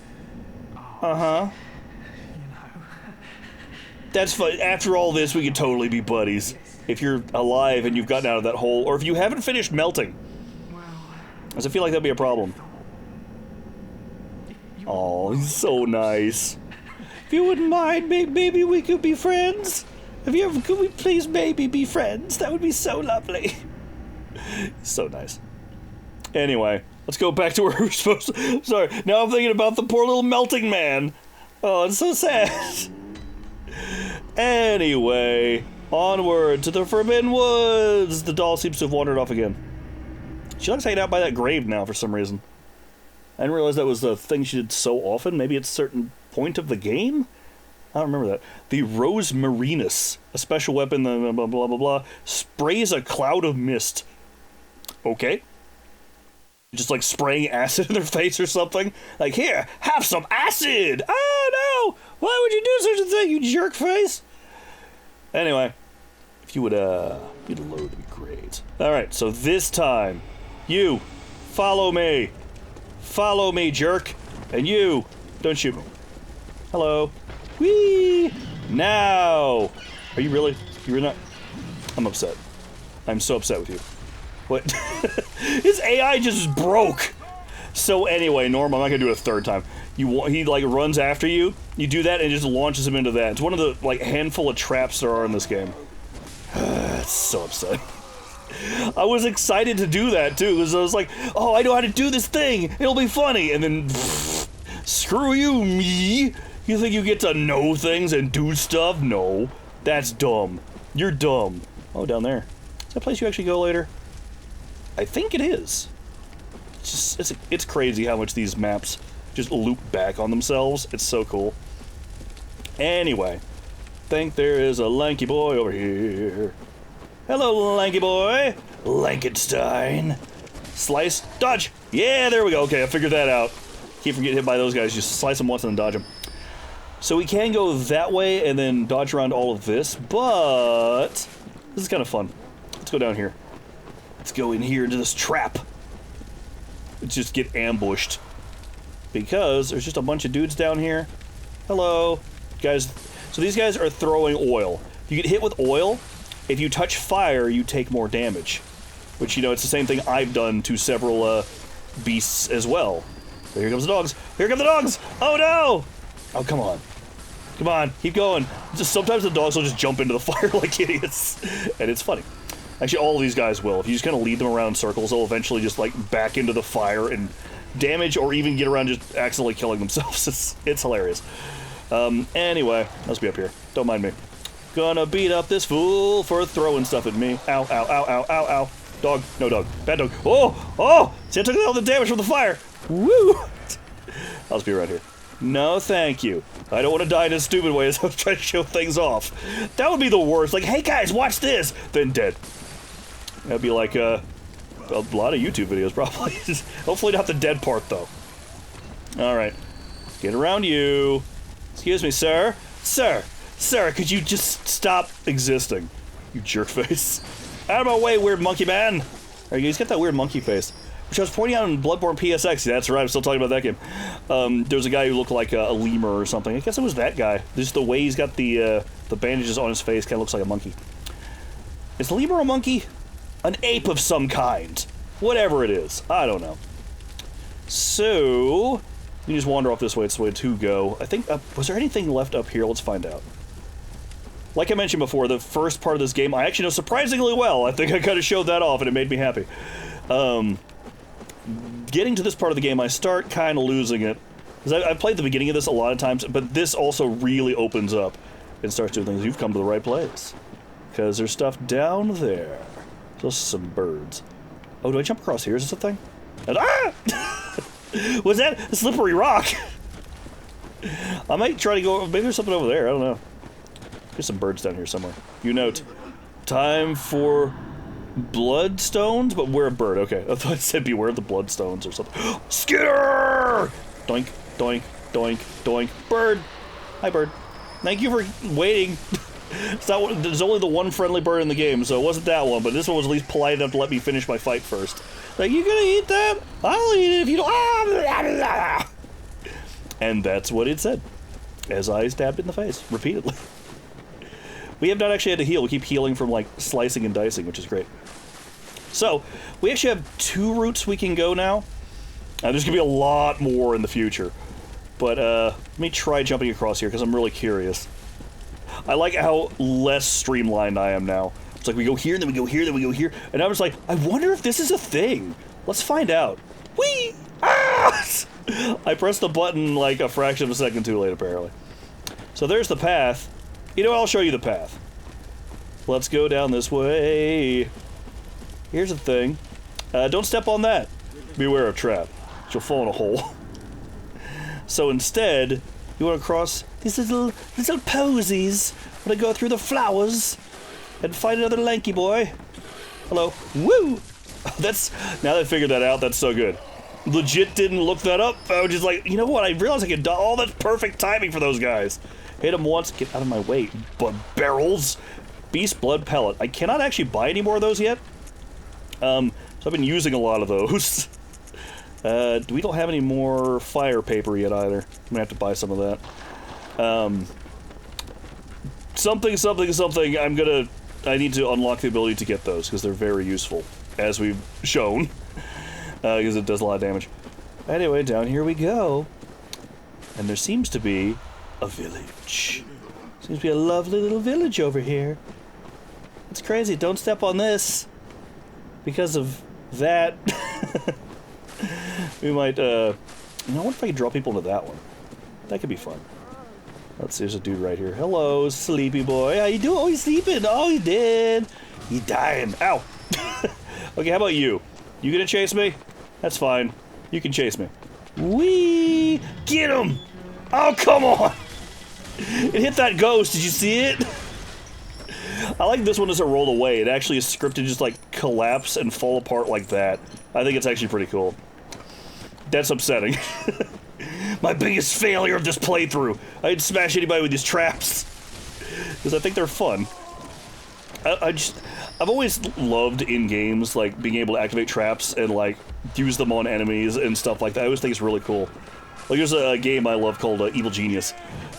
Speaker 1: Uh-huh.
Speaker 2: you know.
Speaker 1: That's fun. After all this, we could totally be buddies. If you're alive and you've gotten out of that hole, or if you haven't finished melting.
Speaker 2: Well,
Speaker 1: Because I feel like that'd be a problem. Oh, he's so nice. If you wouldn't mind, maybe we could be friends. Could we please maybe be friends? That would be so lovely. So nice. Anyway, let's go back to where we're supposed to. Sorry, now I'm thinking about the poor little melting man. Oh, it's so sad. Anyway, onward to the Forbidden Woods. The doll seems to have wandered off again. She likes hanging out by that grave now for some reason. I didn't realize that was the thing she did so often. Maybe it's a certain point of the game? I don't remember that. The Rose Marinus, a special weapon, blah, blah, blah, blah, blah, sprays a cloud of mist. Okay. Just like spraying acid in their face or something. Like, here, have some acid! Oh no! Why would you do such a thing, you jerk face? Anyway, if you would, you'd load, it'd be great. Alright, so this time, you, follow me. Follow me, jerk. And you, don't shoot me. Hello. Whee! Now! Are you really? You're not? I'm upset. I'm so upset with you. What? His AI just broke! So anyway, Norm, I'm not gonna do it a third time. He like runs after you, you do that and it just launches him into that. It's one of the like handful of traps there are in this game. It's so upsetting. I was excited to do that too, because I was like, oh, I know how to do this thing! It'll be funny! And then, screw you, me! You think you get to know things and do stuff? No. That's dumb. You're dumb. Oh, down there. Is that a place you actually go later? I think it is. It's just, it's crazy how much these maps just loop back on themselves. It's so cool. Anyway. Think there is a lanky boy over here. Hello, lanky boy. Lankenstein. Slice. Dodge. Yeah, there we go. Okay, I figured that out. Keep from getting hit by those guys. Just slice them once and then dodge them. So we can go that way and then dodge around all of this, but this is kind of fun. Let's go down here. Let's go in here into this trap. Let's just get ambushed. Because there's just a bunch of dudes down here. Hello. Guys. So these guys are throwing oil. You get hit with oil. If you touch fire, you take more damage. Which, you know, it's the same thing I've done to several beasts as well. So here comes the dogs. Here come the dogs! Oh no! Oh, come on. Come on, keep going. Just sometimes the dogs will just jump into the fire like idiots. And it's funny. Actually, all of these guys will. If you just kind of lead them around in circles, they'll eventually just, like, back into the fire and damage or even get around just accidentally killing themselves. It's hilarious. Anyway, let's be up here. Don't mind me. Gonna beat up this fool for throwing stuff at me. Ow, ow, ow, ow, ow, ow. Dog. No dog. Bad dog. Oh! Oh! See, I took all the damage from the fire. Woo! I'll just be right here. No, thank you. I don't want to die in a stupid way as I'm trying to show things off. That would be the worst. Like, hey guys, watch this! Then dead. That'd be like, a lot of YouTube videos, probably. Hopefully not the dead part, though. Alright. Get around you. Excuse me, sir. Sir! Sir, could you just stop existing? You jerk face. Out of my way, weird monkey man! Alright, he's got that weird monkey face. Which I was pointing out in Bloodborne PSX. That's right, I'm still talking about that game. There was a guy who looked like a lemur or something. I guess it was that guy. Just the way he's got the bandages on his face kind of looks like a monkey. Is the lemur a monkey? An ape of some kind. Whatever it is. I don't know. So, you just wander off this way. It's the way to go. I think, was there anything left up here? Let's find out. Like I mentioned before, the first part of this game I actually know surprisingly well. I think I kind of showed that off and it made me happy. Getting to this part of the game, I start kind of losing it. Because I played the beginning of this a lot of times, but this also really opens up and starts doing things. You've come to the right place. Because there's stuff down there. Those are some birds. Oh, do I jump across here? Is this a thing? And, ah! Was that a slippery rock? I might try to go... Maybe there's something over there. I don't know. There's some birds down here somewhere. You note. Time for bloodstones? But we're a bird. Okay. I thought it said beware of the bloodstones or something. Skidder! Doink, doink, doink, doink. Bird! Hi, bird. Thank you for waiting. There's only the one friendly bird in the game, so it wasn't that one, but this one was at least polite enough to let me finish my fight first. Like, you gonna eat that? I'll eat it if you don't. And that's what it said, as I stabbed it in the face, repeatedly. We have not actually had to heal. We keep healing from, like, slicing and dicing, which is great. So, we actually have 2 routes we can go now. There's gonna be a lot more in the future. But, let me try jumping across here, because I'm really curious. I like how less streamlined I am now. It's like we go here, then we go here, then we go here. And I was like, I wonder if this is a thing. Let's find out. Whee! Ah! I pressed the button like a fraction of a second too late, apparently. So there's the path. You know what? I'll show you the path. Let's go down this way. Here's the thing. Don't step on that. Beware of trap. You'll fall in a hole. So instead, you want to cross these little posies. Want to go through the flowers and find another lanky boy. Hello. Woo! That's, now that I figured that out, that's so good. Legit didn't look that up. I was just like, you know what? I realized I could do all that's perfect timing for those guys. Hit them once, get out of my way. But barrels, beast blood pellet. I cannot actually buy any more of those yet. So I've been using a lot of those. We don't have any more fire paper yet either. I'm gonna have to buy some of that. Something. I need to unlock the ability to get those because they're very useful, as we've shown. Because it does a lot of damage. Anyway, down here we go. And there seems to be a village. Seems to be a lovely little village over here. It's crazy. Don't step on this. Because of that. We might, I wonder if I could draw people into that one. That could be fun. Let's see, there's a dude right here. Hello, sleepy boy. How you doing? Oh, he's sleeping. Oh, he did. He's dying. Ow. Okay, how about you? You gonna chase me? That's fine. You can chase me. Whee! Get him! Oh, come on! It hit that ghost. Did you see it? I like this one as it rolled away. It actually is scripted to just, like, collapse and fall apart like that. I think it's actually pretty cool. That's upsetting. My biggest failure of this playthrough. I didn't smash anybody with these traps. Because I think they're fun. I've always loved in games, like, being able to activate traps and, like, use them on enemies and stuff like that. I always think it's really cool. Like, there's a game I love called Evil Genius,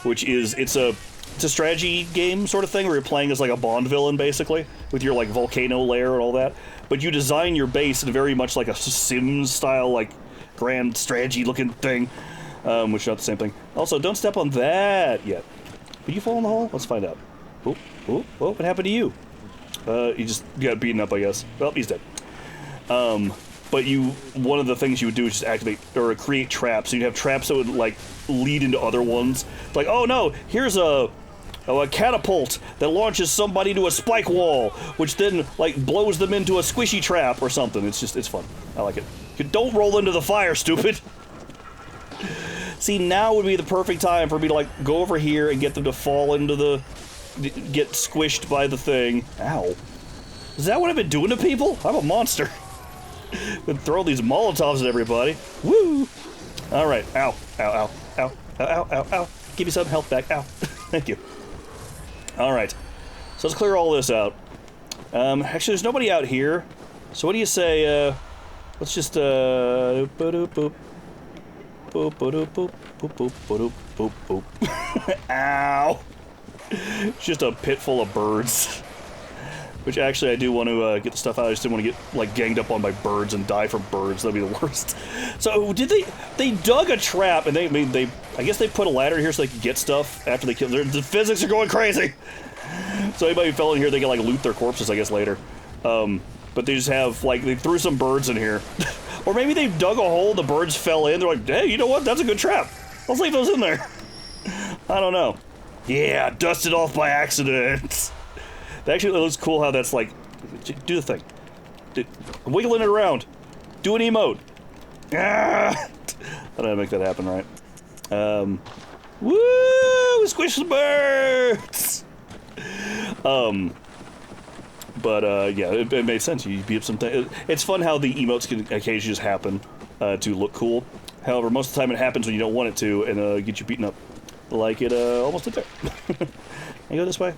Speaker 1: which is, it's a strategy game sort of thing where you're playing as, like, a Bond villain, basically, with your, like, volcano lair and all that. But you design your base in very much like a Sims-style, like, grand strategy-looking thing, which is not the same thing. Also, don't step on that yet. Did you fall in the hole? Let's find out. Oh, what happened to you? You just got beaten up, I guess. Well, he's dead. But one of the things you would do is just activate, or create traps. So you'd have traps that would, like, lead into other ones. Like, oh no, here's a catapult that launches somebody to a spike wall, which then, like, blows them into a squishy trap or something. It's fun. I like it. Don't roll into the fire, stupid! See, now would be the perfect time for me to, like, go over here and get them to fall into get squished by the thing. Ow. Is that what I've been doing to people? I'm a monster. Been throwing these Molotovs at everybody. Woo! Alright. Ow. Ow, ow, ow, ow, ow, ow, ow. Give me some health back. Ow. Thank you. Alright. So let's clear all this out. Actually, there's nobody out here. So what do you say, let's just, boop, boop, boop. Boop, boop, boop, boop, boop, boop, boop, boop. Ow! It's just a pit full of birds. Which actually I do want to get the stuff out. I just didn't want to get, like, ganged up on by birds and die from birds. That'd be the worst. So did they dug a trap and I guess they put a ladder here so they could get stuff after they killed. The physics are going crazy. So anybody who fell in here, they can, like, loot their corpses, I guess, later. But they just have, like, they threw some birds in here. Or maybe they dug a hole, the birds fell in, they're like, hey, you know what, that's a good trap. Let's leave those in there. I don't know. Yeah, dusted off by accident. Actually, it looks cool how that's like, do the thing. Wiggling it around. Do an emote. Ah! I don't know how to make that happen right. Woo! Squish the birds! But yeah, it made sense. You beat up some things. It's fun how the emotes can occasionally just happen to look cool. However, most of the time it happens when you don't want it to and get you beaten up. Like it almost did there. Can I go this way?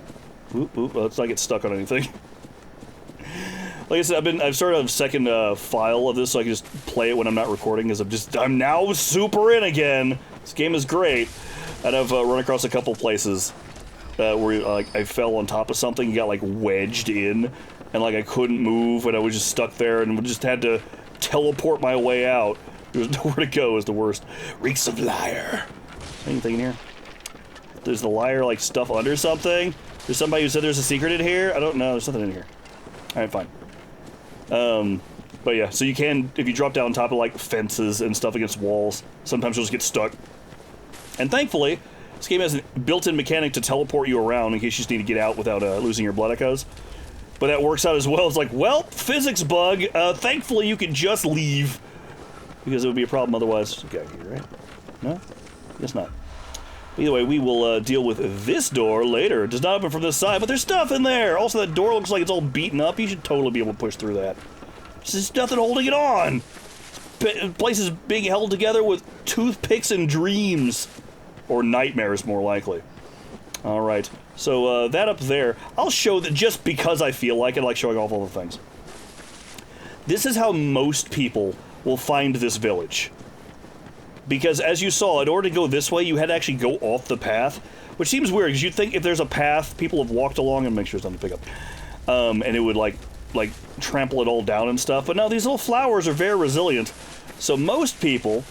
Speaker 1: Oop, oop. Let's not get stuck on anything. Like I said, I've started a second file of this so I can just play it when I'm not recording, because I'm now super in again. This game is great. And I've run across a couple places where like I fell on top of something and got like wedged in, and like I couldn't move and I was just stuck there and just had to teleport my way out. There was nowhere to go. Is the worst. Reeks of liar. Anything in here? There's the liar like stuff under something. There's somebody who said there's a secret in here. I don't know. There's something in here. All right, fine. But yeah, so you can, if you drop down on top of like fences and stuff against walls, sometimes you'll just get stuck. And thankfully, this game has a built-in mechanic to teleport you around in case you just need to get out without losing your blood echoes. But that works out as well. It's like, well, physics bug. Thankfully, you can just leave, because it would be a problem otherwise. Okay, right? No? Guess not. Either way, we will deal with this door later. It does not open from this side, but there's stuff in there. Also, that door looks like it's all beaten up. You should totally be able to push through that. There's just nothing holding it on. This place is being held together with toothpicks and dreams. Or nightmares, more likely. Alright, so that up there, I'll show that just because I feel like it, I like showing off all the things. This is how most people will find this village. Because as you saw, in order to go this way, you had to actually go off the path, which seems weird, because you'd think if there's a path, people have walked along, and make sure it's not to pick up, and it would like trample it all down and stuff, but no, these little flowers are very resilient, so most people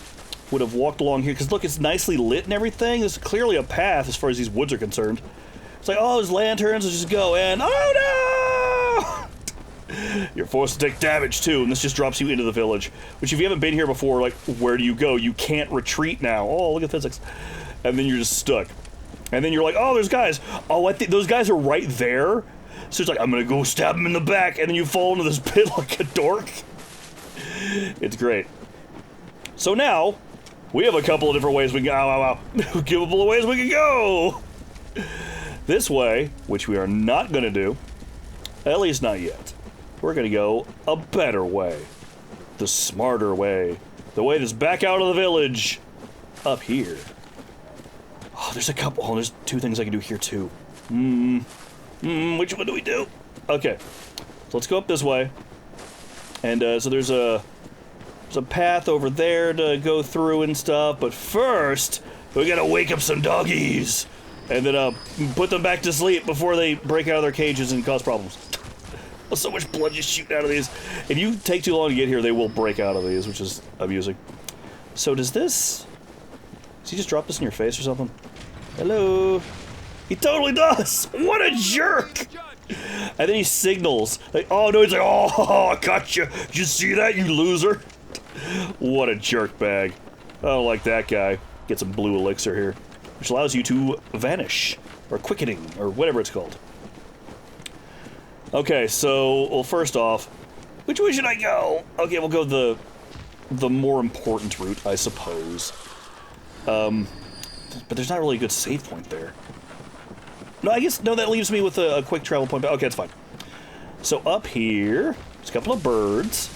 Speaker 1: would have walked along here, because look, it's nicely lit and everything. There's clearly a path as far as these woods are concerned. It's like, oh, there's lanterns, let's just go, and oh no! You're forced to take damage too, and this just drops you into the village. Which, if you haven't been here before, like, where do you go? You can't retreat now. Oh, look at physics. And then you're just stuck. And then you're like, oh, there's guys. Oh, I think those guys are right there. So it's like, I'm gonna go stab them in the back, and then you fall into this pit like a dork. It's great. So now, we have a couple of different ways we can go. Givable ways we can go! This way, which we are not gonna do, at least not yet. We're gonna go a better way. The smarter way. The way that's back out of the village. Up here. Oh, there's a couple. Oh, there's two things I can do here too. Which one do we do? Okay. So let's go up this way. And so there's a path over there to go through and stuff, but first, we gotta wake up some doggies! And then, put them back to sleep before they break out of their cages and cause problems. So much blood just shooting out of these. If you take too long to get here, they will break out of these, which is amusing. So does this... Does he just drop this in your face or something? Hello? He totally does! What a jerk! And then he signals. Like, oh no, he's like, oh, I got you! Did you see that, you loser? What a jerk bag. I don't like that guy. Get some blue elixir here, which allows you to vanish, or quickening, or whatever it's called. Okay, so, well, first off, which way should I go? Okay, we'll go the more important route, I suppose. But there's not really a good save point there. No, I guess, no, that leaves me with a quick travel point. Okay, that's fine. So up here, there's a couple of birds.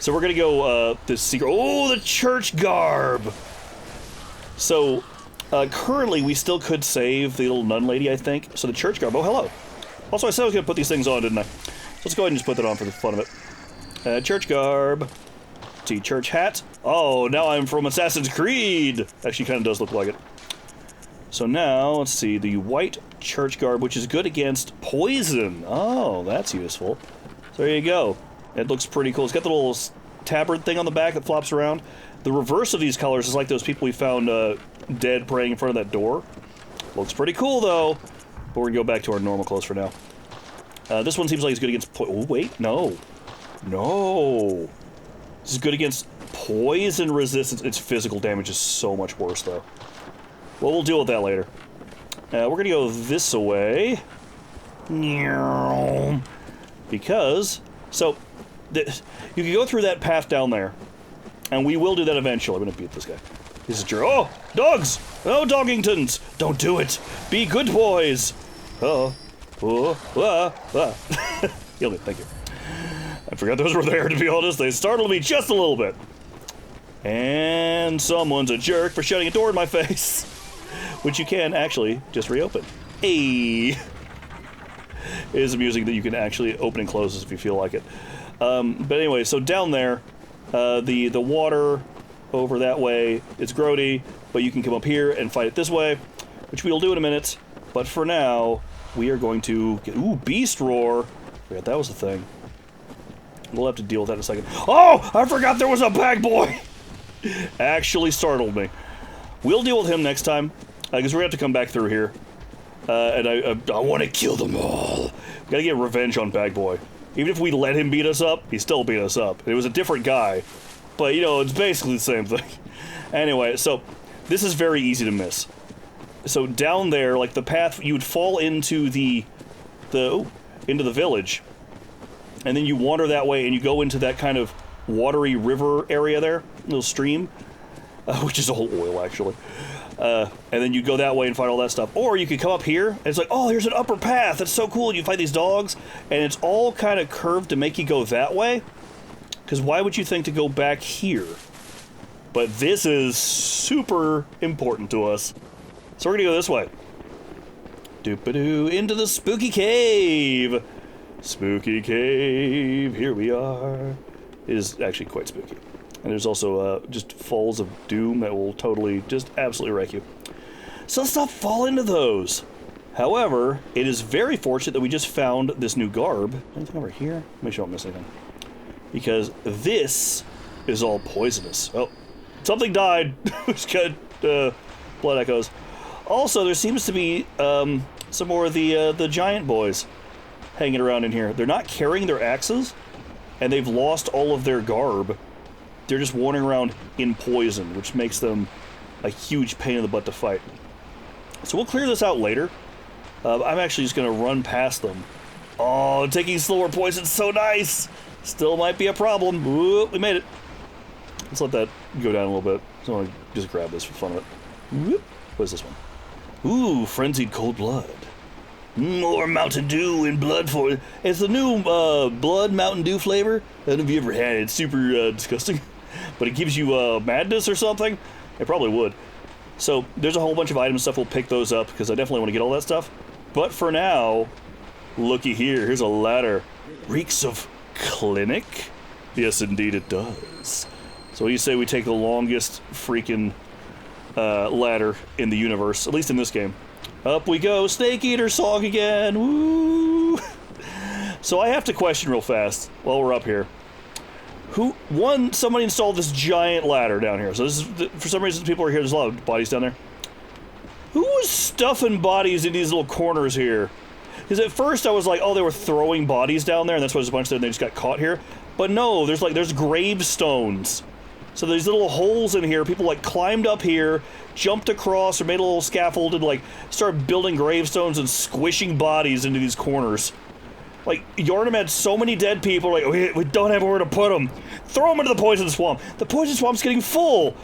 Speaker 1: So we're gonna go, this secret, oh, the church garb! So, currently we still could save the little nun lady, I think. So the church garb, oh, hello. Also, I said I was gonna put these things on, didn't I? So let's go ahead and just put that on for the fun of it. Church garb. See, church hat. Oh, now I'm from Assassin's Creed! Actually, kind of does look like it. So now, let's see, the white church garb, which is good against poison. Oh, that's useful. So there you go. It looks pretty cool. It's got the little tabard thing on the back that flops around. The reverse of these colors is like those people we found dead praying in front of that door. Looks pretty cool, though. But we're gonna go back to our normal clothes for now. This one seems like it's good against oh, wait, no. No. This is good against poison resistance. Its physical damage is so much worse, though. Well, we'll deal with that later. We're gonna go this way. Because, so, you can go through that path down there, and we will do that eventually. I'm gonna beat this guy. This is true. Oh, dogs! Oh, Doggingtons! Don't do it! Be good boys! Uh-oh. Heal me, thank you. I forgot those were there, to be honest. They startled me just a little bit. And someone's a jerk for shutting a door in my face. Which you can actually just reopen. Hey! It is amusing that you can actually open and close this if you feel like it. But anyway, so down there, the water over that way, it's grody, but you can come up here and fight it this way, which we'll do in a minute. But for now, we are going to get... Ooh, Beast Roar! Forgot that was a thing. We'll have to deal with that in a second. Oh! I forgot there was a bag boy! Actually startled me. We'll deal with him next time, because we're going to have to come back through here. And I want to kill them all. We gotta get revenge on Bag Boy. Even if we let him beat us up, he still beat us up. It was a different guy. But, you know, it's basically the same thing. Anyway, so, this is very easy to miss. So, down there, like, the path, you would fall into into the village. And then you wander that way, and you go into that kind of watery river area there. Little stream. Which is all oil, actually. And then you go that way and fight all that stuff. Or you could come up here, and it's like, oh, here's an upper path. That's so cool. You fight these dogs, and it's all kind of curved to make you go that way. Because why would you think to go back here? But this is super important to us. So we're gonna go this way. Doop-a-doo, into the spooky cave. Spooky cave, here we are. It is actually quite spooky. And there's also just falls of doom that will totally, just absolutely wreck you. So let's not fall into those. However, it is very fortunate that we just found this new garb. Anything over here? Make sure I don't miss anything. Because this is all poisonous. Oh, something died. Which got blood echoes. Also, there seems to be some more of the giant boys hanging around in here. They're not carrying their axes, and they've lost all of their garb. They're just wandering around in poison, which makes them a huge pain in the butt to fight. So we'll clear this out later. I'm actually just going to run past them. Oh, taking slower poison's so nice! Still might be a problem. Ooh, we made it. Let's let that go down a little bit. So I want to just grab this for fun of it. Whoop. What is this one? Ooh, Frenzied Cold Blood. More Mountain Dew in blood for it. It's the new blood Mountain Dew flavor. I don't know if you ever had it. It's super disgusting. But it gives you madness or something. It probably would. So there's a whole bunch of items and stuff. We'll pick those up because I definitely want to get all that stuff. But for now, looky here. Here's a ladder. Reeks of clinic? Yes, indeed it does. So what do you say we take the longest freaking ladder in the universe, at least in this game. Up we go, Snake Eater song again, woo! So I have to question real fast while we're up here. Somebody installed this giant ladder down here. So this is, for some reason people are here, there's a lot of bodies down there. Who was stuffing bodies in these little corners here? Because at first I was like, oh, they were throwing bodies down there, and that's why there's a bunch there, and they just got caught here. But no, there's gravestones. So there's little holes in here. People like climbed up here, jumped across, or made a little scaffold, and like started building gravestones and squishing bodies into these corners. Like, Yharnam had so many dead people, like, we don't have where to put them. Throw them into the poison swamp. The poison swamp's getting full.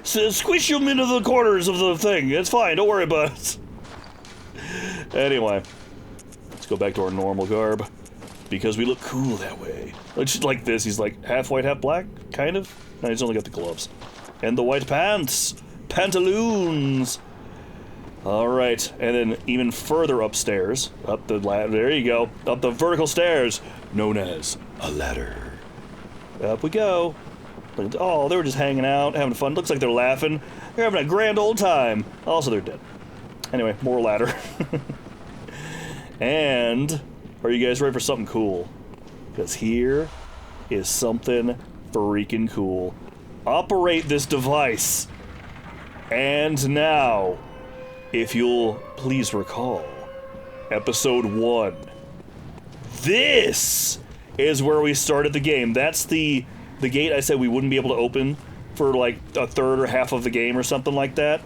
Speaker 1: Squish them into the corners of the thing. It's fine, don't worry about it. Anyway, let's go back to our normal garb. Because we look cool that way. Just like this, he's like half white, half black, kind of. No, he's only got the gloves. And the white pants. Pantaloons. Alright, and then even further upstairs, up the ladder, there you go, up the vertical stairs, known as a ladder. Up we go. Oh, they were just hanging out, having fun. Looks like they're laughing. They're having a grand old time. Also, they're dead. Anyway, more ladder. And, are you guys ready for something cool? Because here is something freaking cool. Operate this device. And now, if you'll please recall, episode 1. This is where we started the game. That's the gate I said we wouldn't be able to open for like a third or half of the game or something like that.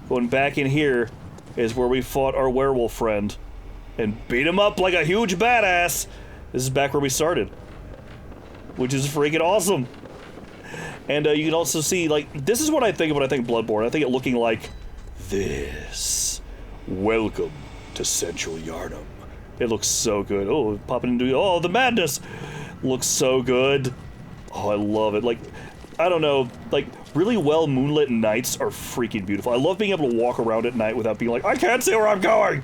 Speaker 1: Going back in here is where we fought our werewolf friend and beat him up like a huge badass. This is back where we started, which is freaking awesome. And you can also see, like, this is what I think of when I think Bloodborne. I think it looking like this. Welcome to Central Yharnam. It looks so good. Oh, popping into, oh, the madness! Looks so good. Oh, I love it. Like, I don't know, like, really well moonlit nights are freaking beautiful. I love being able to walk around at night without being like, I can't see where I'm going!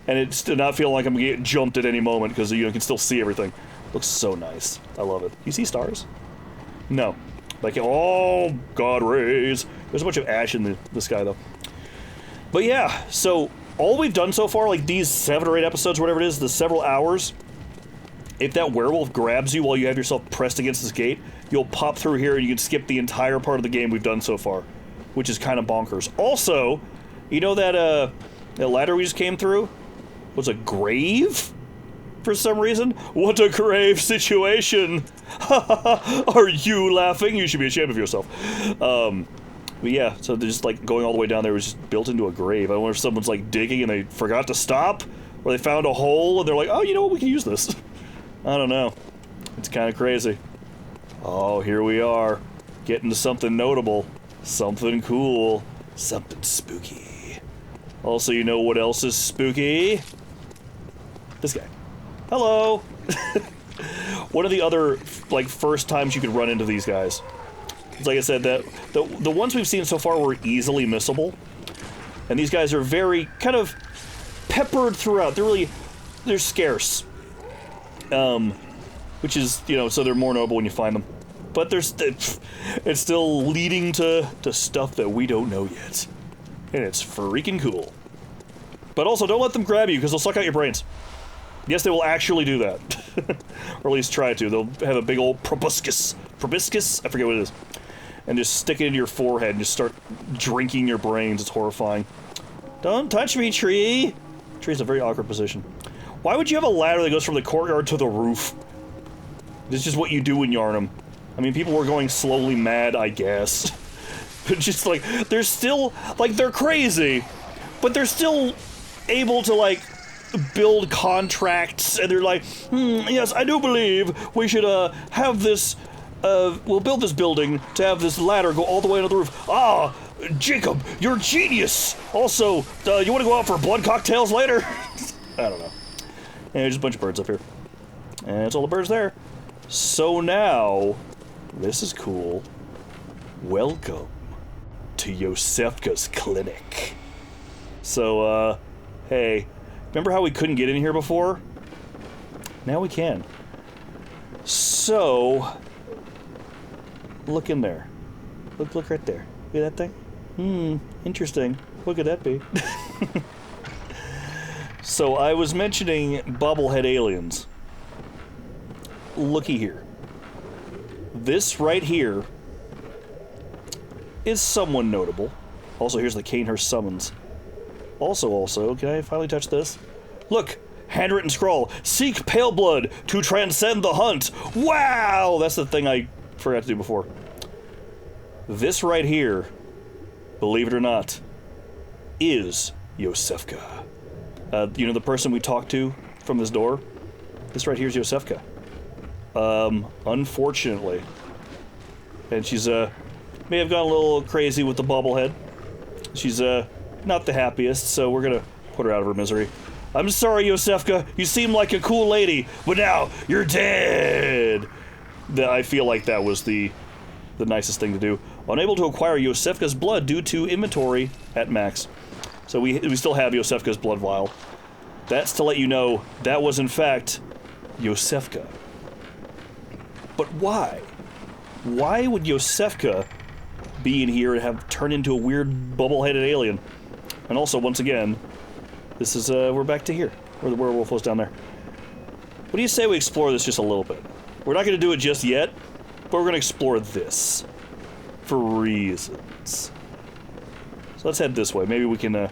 Speaker 1: And it's not feeling like I'm gonna get jumped at any moment, because you can still see everything. Looks so nice. I love it. You see stars? No. Like, oh, God rays. There's a bunch of ash in the sky, though. But yeah, so all we've done so far, like these 7 or 8 episodes, whatever it is, the several hours, if that werewolf grabs you while you have yourself pressed against this gate, you'll pop through here and you can skip the entire part of the game we've done so far, which is kind of bonkers. Also, you know that ladder we just came through was a grave? For some reason? What a grave situation! Are you laughing? You should be ashamed of yourself. But yeah, so they're just like going all the way down there was just built into a grave. I wonder if someone's like digging and they forgot to stop, or they found a hole and they're like, oh, you know what, we can use this. I don't know. It's kind of crazy. Oh, here we are. Getting to something notable. Something cool. Something spooky. Also, you know what else is spooky? This guy. Hello! One of the other, like, first times you could run into these guys. Like I said, the ones we've seen so far were easily missable. And these guys are very, kind of, peppered throughout. They're scarce. Which is, you know, so they're more noble when you find them. But it's still leading to stuff that we don't know yet. And it's freaking cool. But also, don't let them grab you, because they'll suck out your brains. Yes, they will actually do that. Or at least try to. They'll have a big old proboscis. Proboscis? I forget what it is. And just stick it into your forehead and just start drinking your brains. It's horrifying. Don't touch me, tree! Tree's a very awkward position. Why would you have a ladder that goes from the courtyard to the roof? It's just what you do in Yharnam. I mean, people were going slowly mad, I guess. But just like, they're still, like, they're crazy, but they're still able to, like, build contracts, and they're like, yes, I do believe we should, have this, we'll build this building to have this ladder go all the way to the roof. Ah, Jacob, you're genius! Also, you want to go out for blood cocktails later? I don't know. And there's a bunch of birds up here. And that's all the birds there. So now, this is cool. Welcome to Iosefka's clinic. So, hey, remember how we couldn't get in here before? Now we can. So, look in there. Look right there. See that thing? Interesting. What could that be? So, I was mentioning bobblehead aliens. Looky here. This right here is someone notable. Also, here's the Canehurst summons. Also, can I finally touch this? Look! Handwritten scroll. Seek pale blood to transcend the hunt. Wow! That's the thing I forgot to do before. This right here, believe it or not, is Iosefka. You know the person we talked to from this door? This right here is Iosefka. Unfortunately. And she's, may have gone a little crazy with the bobblehead. She's, not the happiest, so we're gonna put her out of her misery. I'm sorry, Iosefka, you seem like a cool lady, but now you're dead! I feel like that was the nicest thing to do. Unable to acquire Iosefka's blood due to inventory at max. So we still have Iosefka's blood vial. That's to let you know that was in fact Iosefka. But why? Why would Iosefka be in here and have turned into a weird bubble-headed alien? And also, once again, this is, we're back to here, where the werewolf was down there. What do you say we explore this just a little bit? We're not gonna do it just yet, but we're gonna explore this. For reasons. So let's head this way. Maybe we can,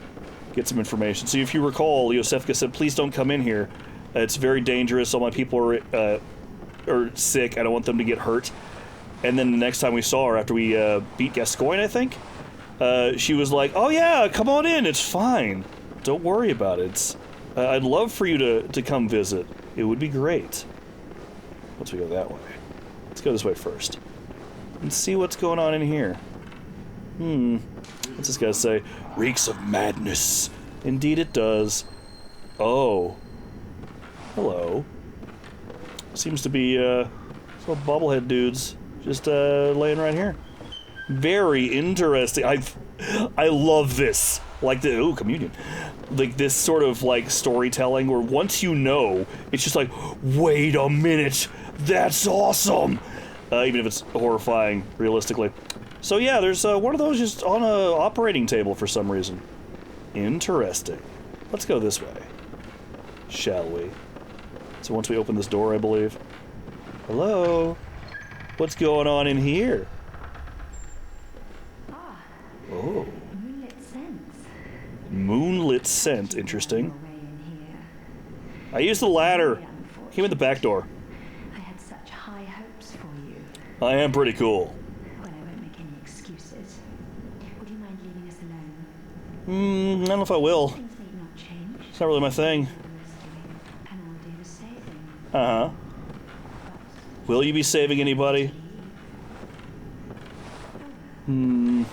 Speaker 1: get some information. So if you recall, Iosefka said, please don't come in here. It's very dangerous. All my people are sick. I don't want them to get hurt. And then the next time we saw her, after we beat Gascoigne, I think, she was like, oh yeah, come on in, it's fine. Don't worry about it. I'd love for you to come visit. It would be great. Once we go that way. Let's go this way first. and see what's going on in here. What's this guy say? Reeks of madness. Indeed it does. Oh. Hello. Seems to be, some bobblehead dudes just, laying right here. Very interesting. I love this. Like the, ooh, communion. Like this sort of, like, storytelling where once you know, it's just like, wait a minute, that's awesome! Even if it's horrifying, realistically. So yeah, there's one of those just on a operating table for some reason. Interesting. Let's go this way. Shall we? So once we open this door, I believe. Hello? What's going on in here?
Speaker 4: Ah,
Speaker 1: Oh.
Speaker 4: moonlit scents.
Speaker 1: Moonlit scent, interesting.
Speaker 4: Your way in here.
Speaker 1: I used the ladder.
Speaker 4: Very
Speaker 1: Came in the back door.
Speaker 4: I had such high hopes for you.
Speaker 1: I am pretty cool.
Speaker 4: Well, I won't make any excuses. Would you mind leaving us alone?
Speaker 1: I don't know if I will.
Speaker 4: Things need not change.
Speaker 1: It's not really my thing.
Speaker 4: And I'll do the saving.
Speaker 1: Uh-huh. Will you be saving anybody?
Speaker 4: I've always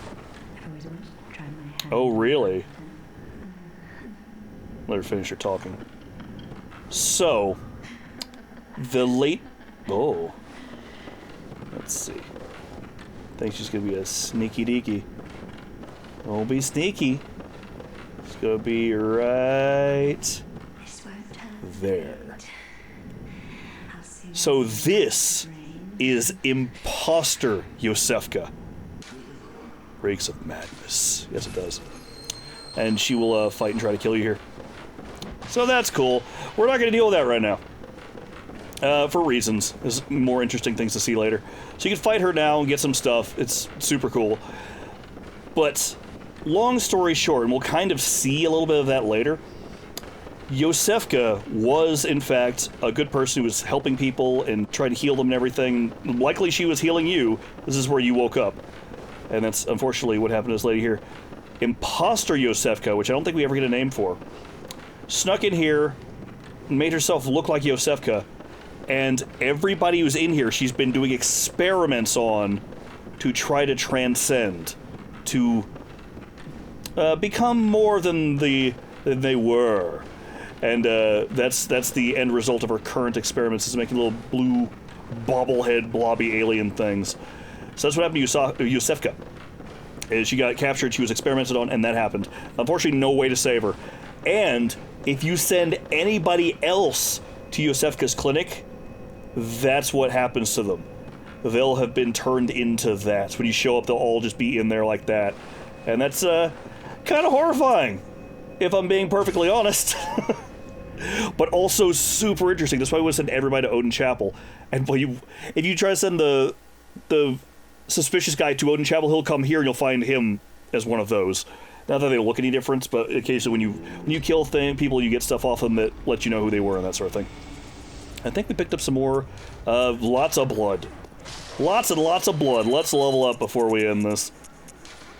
Speaker 4: wanted to try my hand.
Speaker 1: Oh, really? Let her finish her talking. So, the late... Oh. Let's see. I think she's gonna be a sneaky deaky. Won't be sneaky. It's gonna be right
Speaker 4: This won't turn
Speaker 1: there.
Speaker 4: I'll see
Speaker 1: So this is Imposter Iosefka. Reeks of madness. Yes, it does. And she will fight and try to kill you here. So that's cool. We're not going to deal with that right now. For reasons. There's more interesting things to see later. So you can fight her now and get some stuff. It's super cool. But, long story short, and we'll kind of see a little bit of that later, Iosefka was, in fact, a good person who was helping people and trying to heal them and everything. Likely she was healing you. This is where you woke up. And that's, unfortunately, what happened to this lady here. Imposter Iosefka, which I don't think we ever get a name for, snuck in here, made herself look like Iosefka, and everybody who's in here, she's been doing experiments on to try to transcend, to become more than they were. And that's the end result of her current experiments, is making little blue bobblehead blobby alien things. So that's what happened to Iosefka. Is she got captured, she was experimented on, and that happened. Unfortunately, no way to save her. And if you send anybody else to Iosefka's clinic, that's what happens to them. They'll have been turned into that. When you show up, they'll all just be in there like that. And that's kind of horrifying, if I'm being perfectly honest. But also super interesting. That's why we would send everybody to Odin Chapel. And if you try to send the suspicious guy to Odin Chapel, he'll come here and you'll find him as one of those. Not that they look any different, but occasionally when you kill people, you get stuff off them that let you know who they were and that sort of thing. I think we picked up some more, lots of blood. Lots and lots of blood. Let's level up before we end this.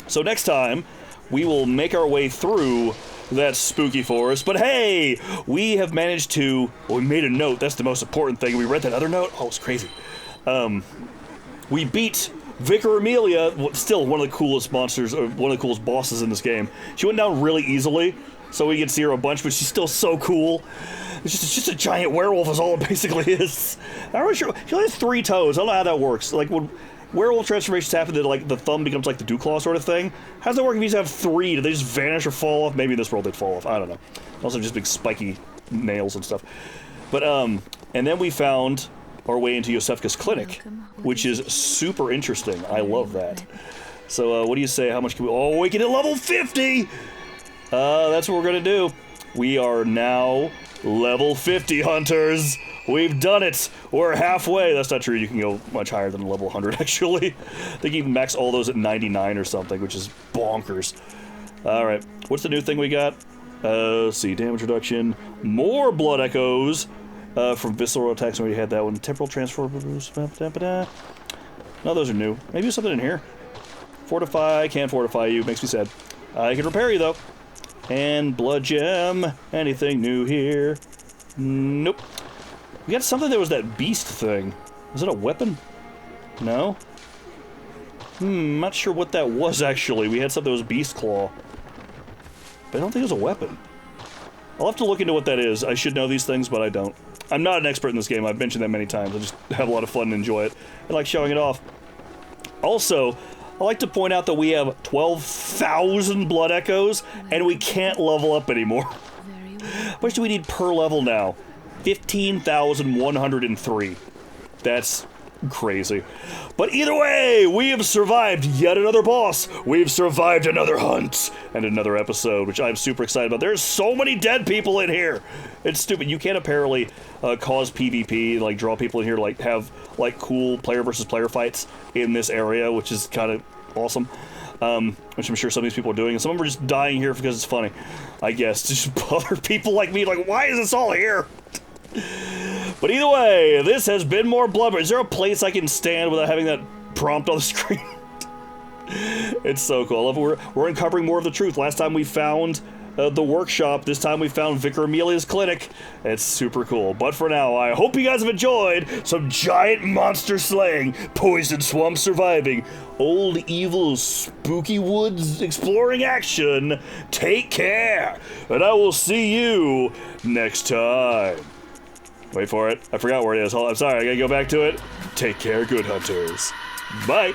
Speaker 1: So next time, we will make our way through that spooky forest, but hey, we have managed to, well, we made a note, that's the most important thing. We read that other note, oh, it's crazy. We beat Vicar Amelia, still one of the coolest monsters, or one of the coolest bosses in this game. She went down really easily, so we get to see her a bunch, but she's still so cool. It's just a giant werewolf is all it basically is. I'm not really sure, she only has 3 toes, I don't know how that works. Like, when werewolf transformations happen, that like the thumb becomes like the Dewclaw sort of thing. How does that work if you just have 3? Do they just vanish or fall off? Maybe in this world they'd fall off, I don't know. Also just big spiky nails and stuff. But, and then we found our way into Iosefka's clinic, which is super interesting. I love that. So, what do you say? How much can we... Oh, we can hit level 50! That's what we're gonna do. We are now level 50 hunters. We've done it. We're halfway. That's not true. You can go much higher than level 100, actually. I think you can max all those at 99 or something, which is bonkers. Alright. What's the new thing we got? Let's see. Damage reduction. More blood echoes. From visceral attacks, we already had that one. Temporal transfer. No, those are new. Maybe there's something in here. Fortify. Can't fortify you. Makes me sad. I can repair you, though. And blood gem. Anything new here? Nope. We got something that was that beast thing. Is it a weapon? No? I'm not sure what that was, actually. We had something that was Beast Claw. But I don't think it was a weapon. I'll have to look into what that is. I should know these things, but I don't. I'm not an expert in this game. I've mentioned that many times. I just have a lot of fun and enjoy it. I like showing it off. Also, I like to point out that we have 12,000 blood echoes, and we can't level up anymore. How much do we need per level now? 15,103. That's crazy. But either way, we have survived yet another boss. We've survived another hunt and another episode, which I'm super excited about. There's so many dead people in here. It's stupid. You can't apparently cause PvP, like draw people in here, like have like cool player versus player fights in this area, which is kind of awesome. Which I'm sure some of these people are doing, and some of them are just dying here because it's funny, I guess, to just bother people like me, like, why is this all here? But either way, this has been more Bloodborne. Is there a place I can stand without having that prompt on the screen? It's so cool. I love it. We're uncovering more of the truth. Last time we found the workshop. This time we found Vicar Amelia's clinic. It's super cool. But for now, I hope you guys have enjoyed some giant monster slaying, poison swamp surviving, old evil spooky woods exploring action. Take care, and I will see you next time. Wait for it. I forgot where it is. I'm sorry, I gotta go back to it. Take care, good hunters. Bye.